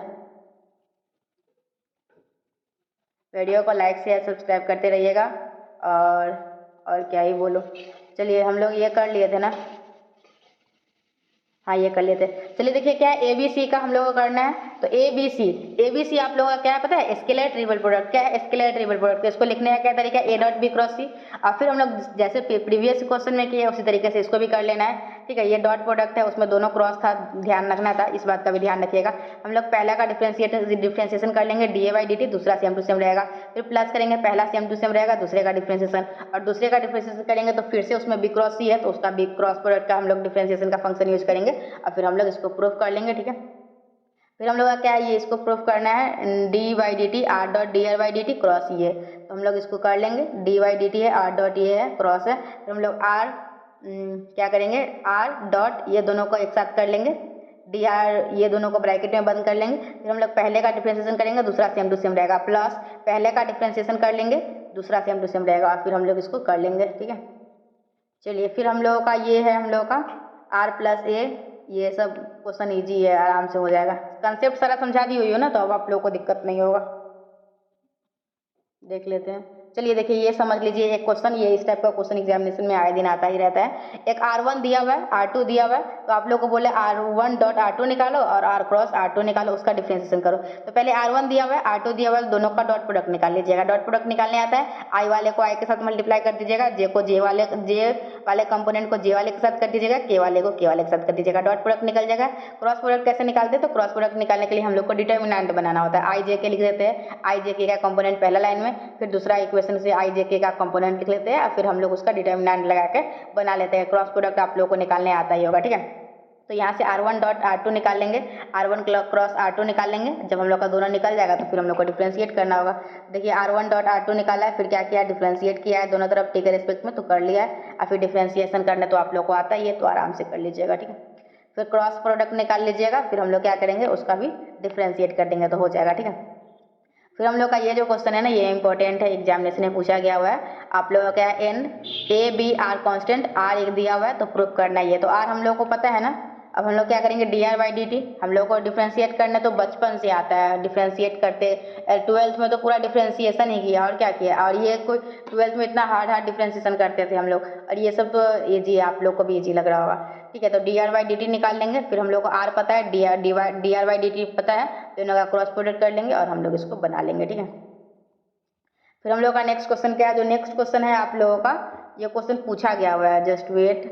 वीडियो को लाइक शेयर सब्सक्राइब करते रहिएगा। और क्या ही बोलो, चलिए हम लोग ये कर लिए थे ना, हाँ ये कर लेते हैं। चलिए देखिए क्या है, ए बी सी का हम लोग को करना है। तो ए बी सी आप लोगों का क्या है पता है, स्केलर ट्रिपल प्रोडक्ट। क्या है स्केलर ट्रिपल प्रोडक्ट, तो इसको लिखने का क्या तरीका है, ए डॉट बी क्रॉस सी। और फिर हम लोग जैसे प्रीवियस क्वेश्चन में किए उसी तरीके से इसको भी कर लेना है, ठीक है। ये डॉट प्रोडक्ट है, उसमें दोनों क्रॉस था, ध्यान रखना था, इस बात का भी ध्यान रखिएगा। हम लोग पहला का डिफ्रेंशिएशन कर लेंगे, D a by d T, दूसरा सेम टू सेम रहेगा। फिर प्लस करेंगे, पहला सेम टू सेम रहेगा, दूसरे का डिफ्रेंशिएशन, और दूसरे का डिफ्रेंशिएशन करेंगे तो फिर से उसमें बी क्रॉस सी है तो उसका बी क्रॉस प्रोडक्ट का हम लोग डिफ्रेंशिएशन का फंक्शन यूज करेंगे, और फिर हम लोग इसको प्रूफ कर लेंगे, ठीक है। फिर हम लोग का क्या है, ये इसको प्रूफ करना है, d by d T R dot D R by d t cross ये, तो हम लोग इसको कर लेंगे। डी बाई डी टी है, आर डॉट ये है, क्रॉस है, फिर हम लोग आर क्या करेंगे, आर डॉट ये दोनों को एक साथ कर लेंगे, डी आर ये दोनों को ब्रैकेट में बंद कर लेंगे। फिर हम लोग पहले का डिफ्रेंशिएशन करेंगे, दूसरा सेम टू सेम रहेगा, प्लस पहले का डिफ्रेंशिएशन कर लेंगे, दूसरा सेम टू सेम रहेगा, और फिर हम लोग इसको कर लेंगे, ठीक है। चलिए फिर हम लोगों का ये है, हम लोगों का आर प्लस ए, ये सब क्वेश्चन इजी है, आराम से हो जाएगा। कंसेप्ट सारा समझा दी हुई हो ना, तो अब आप लोगों को दिक्कत नहीं होगा। देख लेते हैं, चलिए देखिए ये समझ लीजिए एक क्वेश्चन, ये इस टाइप का क्वेश्चन एग्जामिनेशन में आए दिन आता ही रहता है। एक R1 दिया हुआ है, R2 दिया हुआ है, तो आप लोग को बोले R1 डॉट R2 निकालो और R क्रॉस R2 निकालो, उसका डिफ्रेंशिएशन करो। तो पहले R1 दिया हुआ है, R2 दिया हुआ है, दोनों का डॉट प्रोडक्ट निकाल लीजिएगा। डॉट प्रोडक्ट निकालने आता है, I वाले को I के साथ मल्टीप्लाई कर दीजिएगा, J को J वाले कंपोनेंट को J वाले के साथ कर दीजिएगा, K वाले को K वाले के साथ कर दीजिएगा, डॉट प्रोडक्ट निकल जाएगा। क्रॉस प्रोडक्ट कैसे निकालते हैं, तो क्रॉस प्रोडक्ट निकालने के लिए हम लोग को डिटर्मिनेंट बनाना होता है। I J K लिख देते हैं, I J K का कंपोनेंट पहला लाइन में, फिर दूसरा इक्वेशन से I J K का कंपोनेंट लिख लेते हैं, और फिर हम लोग उसका डिटर्मिनेंट लगा के बना लेते हैं। क्रॉस प्रोडक्ट आप लोगों को निकालने आता ही होगा, ठीक है। तो यहाँ से R1 डॉट R2 निकाल लेंगे, R1 क्रॉस R2 निकाल लेंगे। जब हम लोग का दोनों निकल जाएगा तो फिर हम लोग को डिफ्रेंशिएट करना होगा। देखिए R1 डॉट R2 निकाला है, फिर क्या किया, डिफ्रेंशिएट किया है दोनों तरफ टी के रिस्पेक्ट में, तो कर लिया है। और फिर डिफ्रेंशिएशन करने तो आप लोग को आता ही है, तो आराम से कर लीजिएगा, ठीक है। फिर क्रॉस प्रोडक्ट निकाल लीजिएगा, फिर हम लोग क्या करेंगे, उसका भी डिफ्रेंशिएट कर देंगे तो हो जाएगा, ठीक है। फिर हम लोग का ये जो क्वेश्चन है ना, ये इंपॉर्टेंट है, एग्जामिनेशन में पूछा गया हुआ है। आप लोगों का n a b r constant, r एक दिया हुआ है तो प्रूफ करना ही है। तो आर हम लोग को पता है ना। अब हम लोग क्या करेंगे, D R by d T हम लोग को डिफ्रेंशिएट करना तो बचपन से आता है, डिफ्रेंशिएट करते 12th में तो पूरा डिफ्रेंशिएशन ही किया और क्या किया। और ये कोई 12th में इतना हार्ड डिफ्रेंशिएशन करते थे हम लोग, और ये सब तो ईजी है, आप लोग को भी ईजी लग रहा होगा। ठीक है, तो D R by d T निकाल लेंगे। फिर हम लोग को आर पता है, D R by d T पता है, तो इनका क्रॉस प्रोडक्ट कर लेंगे और हम लोग इसको बना लेंगे। ठीक है, फिर हम लोग का नेक्स्ट क्वेश्चन क्या है, जो नेक्स्ट क्वेश्चन है आप लोगों का, ये क्वेश्चन पूछा गया हुआ है, just wait,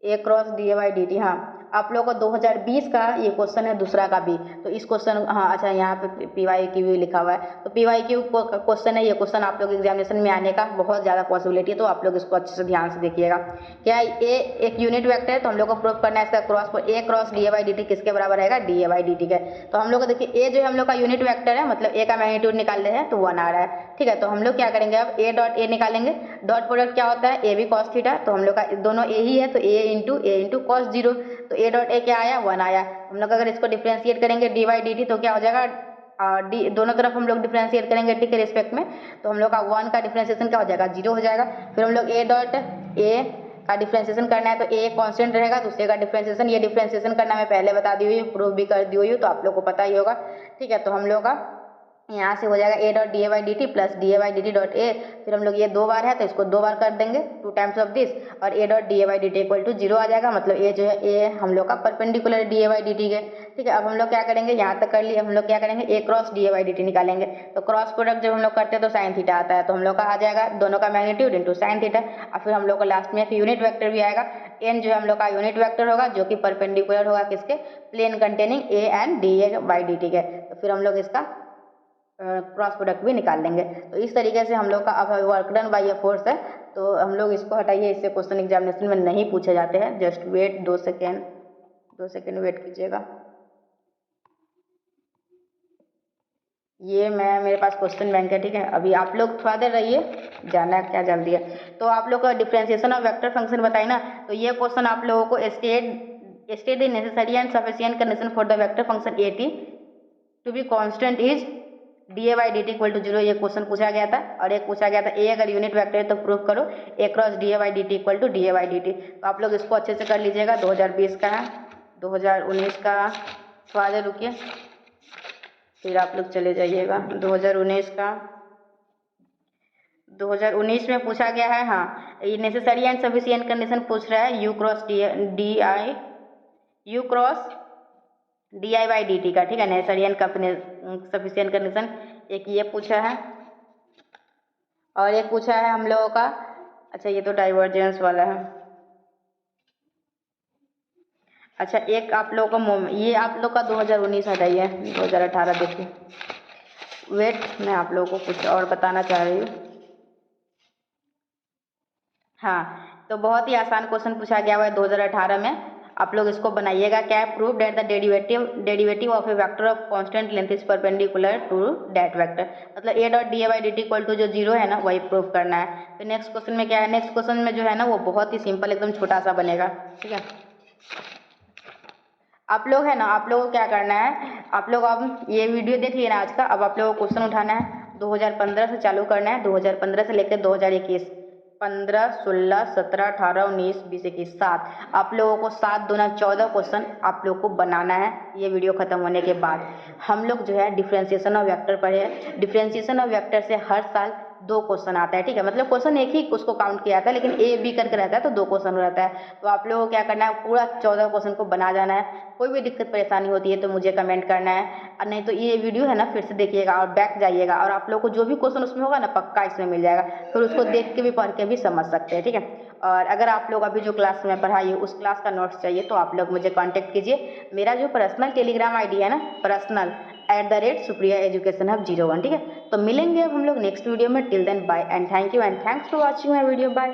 a cross d a by d t. हाँ, आप लोगों को 2020 का ये क्वेश्चन है, दूसरा का भी। तो इस क्वेश्चन, हाँ अच्छा, यहाँ पे पी वाई क्यू भी लिखा हुआ है, तो पी वाई क्यू क्वेश्चन है। ये क्वेश्चन आप लोग एग्जामिनेशन में आने का बहुत ज़्यादा पॉसिबिलिटी है, तो आप लोग इसको अच्छे से ध्यान से देखिएगा। क्या ए एक यूनिट वेक्टर है, तो हम लोग को प्रूव करना है इसका cross, A cross d a by d t किसके बराबर रहेगा, D a by d t के। तो हम लोग को देखिए, ए जो है हम लोग का यूनिट वेक्टर है, मतलब ए का मैग्नीट्यूड निकाल रहे हैं तो 1 आ रहा है। ठीक है, तो हम लोग क्या करेंगे, अब ए डॉट ए निकालेंगे। डॉट प्रोडक्ट क्या होता है, ए बी कॉस थीटा, तो हम लोग का दोनों ए ही है, तो ए इंटू कॉस 0, तो ए डॉट ए क्या आया, 1 आया। हम लोग अगर इसको डिफ्रेंशिएट करेंगे डी बाई डी टी, तो क्या हो जाएगा, डी दोनों तरफ हम लोग डिफ्रेंशिएट करेंगे टी के रिस्पेक्ट में, तो हम लोग का 1 का डिफ्रेंशिएशन क्या हो जाएगा, 0 हो जाएगा। फिर हम लोग ए डॉट ए का डिफ्रेंशिएशन करना है, तो ए कांस्टेंट रहेगा, दूसरे का डिफ्रेंशिएशन, ये डिफ्रेंशिएशन करना मैं पहले बता दी हुई, प्रूफ भी कर दी हुई, तो आप लोग को पता ही होगा। ठीक है, तो हम लोग का यहाँ से हो जाएगा ए dot d a by d t plus D a by d t dot ए। फिर हम लोग ये 2 बार है तो इसको 2 बार कर देंगे, 2 टाइम्स ऑफ दिस, और a dot d a by d t equal to 0 आ जाएगा। मतलब ए जो है, ए हम लोग का perpendicular d a by d t के। ठीक है, अब हम लोग क्या करेंगे, यहाँ तक कर लिए, हम लोग क्या करेंगे, a cross d a by d t निकालेंगे। तो क्रॉस प्रोडक्ट जब हम लोग करते हैं तो साइन थीटा आता है, तो हम लोग का आ जाएगा दोनों का मैग्नीट्यूड इंटू साइन थीटा। और फिर हम लोग को लास्ट में एक यूनिट वेक्टर भी आएगा, एन जो है हम लोग का यूनिट वेक्टर होगा, जो कि परपेंडिकुलर होगा किसके, plane containing a and d a by d t के। तो फिर हम लोग इसका क्रॉस प्रोडक्ट भी निकाल लेंगे। तो इस तरीके से हम लोग का अब work done by a force है, तो हम लोग इसको हटाइए, इससे क्वेश्चन एग्जामिनेशन में नहीं पूछे जाते हैं। जस्ट वेट 2 सेकेंड वेट कीजिएगा। ये मेरे पास क्वेश्चन बैंक है। ठीक है, अभी आप लोग थोड़ा देर रहिए, जाना है क्या जल्दी है। तो आप लोग का डिफरेंशिएशन ऑफ वेक्टर फंक्शन बताइए ना, तो ये क्वेश्चन आप लोगों को state the necessary and sufficient condition for the vector function a t to be constant is d a by d t equal to 0, ये क्वेश्चन पूछा गया था। और एक पूछा गया था, ए अगर यूनिट वेक्टर है तो प्रूव करो a cross d a by d t equal to d a by d t. तो आप लोग इसको अच्छे से कर लीजिएगा। 2020 का है, 2019 का थोड़ा देर रुकिए, फिर आप लोग चले जाइएगा। 2019 का, 2019 में पूछा गया है। हाँ, ये नेसेसरी एंड सफिशिएंट कंडीशन पूछ रहा है, you cross D I by d T का। ठीक है, नेसेसरी एंड सफिशिएंट कंडीशन एक ये पूछा है, और एक पूछा है हम लोगों का, अच्छा ये तो डाइवर्जेंस वाला है। अच्छा, एक आप लोगों को ये आप लोग का 2019 हटाइए, 2018 देखिए। वेट, मैं आप लोगों को कुछ और बताना चाह रही हूँ। हाँ, तो बहुत ही आसान क्वेश्चन पूछा गया हुआ है 2018 में, आप लोग इसको बनाइएगा। क्या है, prove that the derivative of a vector of constant length is perpendicular to that vector. मतलब a dot d a by d t equal to जो 0 है ना, वही प्रूव करना है। तो नेक्स्ट क्वेश्चन में क्या है, नेक्स्ट क्वेश्चन में जो है ना वो बहुत ही सिंपल, एकदम छोटा सा बनेगा। ठीक है, आप लोग है ना, आप लोगों को क्या करना है, आप लोग अब ये वीडियो देख लिए ना आज का, अब आप लोगों को क्वेश्चन उठाना है 2015 से चालू करना है, 2015 से लेकर 2021, 15, 16, 17, 18, 19, 20, 21, 7, आप लोगों को 7 दूना 14 क्वेश्चन आप लोग को बनाना है। ये वीडियो खत्म होने के बाद हम लोग जो है डिफरेंशिएशन ऑफ वेक्टर पढ़े हैं। डिफरेंशिएशन ऑफ वेक्टर से हर साल 2 क्वेश्चन आता है। ठीक है, मतलब क्वेश्चन एक ही उसको काउंट किया जाता है, लेकिन ए बी करके रहता है तो 2 क्वेश्चन रहता है। तो आप लोगों को क्या करना है, पूरा 14 क्वेश्चन को बना जाना है। कोई भी दिक्कत परेशानी होती है तो मुझे कमेंट करना है, और नहीं तो ये वीडियो है ना फिर से देखिएगा और बैक जाइएगा, और आप लोग को जो भी क्वेश्चन उसमें होगा ना पक्का इसमें मिल जाएगा, फिर उसको देख के भी पढ़ के भी समझ सकते हैं। ठीक है, और अगर आप लोग अभी जो क्लास में पढ़ाई उस क्लास का नोट्स चाहिए तो आप लोग मुझे कांटेक्ट कीजिए। मेरा जो पर्सनल टेलीग्राम आईडी है ना, पर्सनल @supriya education hub 01। ठीक है, तो मिलेंगे अब हम लोग नेक्स्ट वीडियो में। Till then bye and thank you and thanks for watching my video. Bye.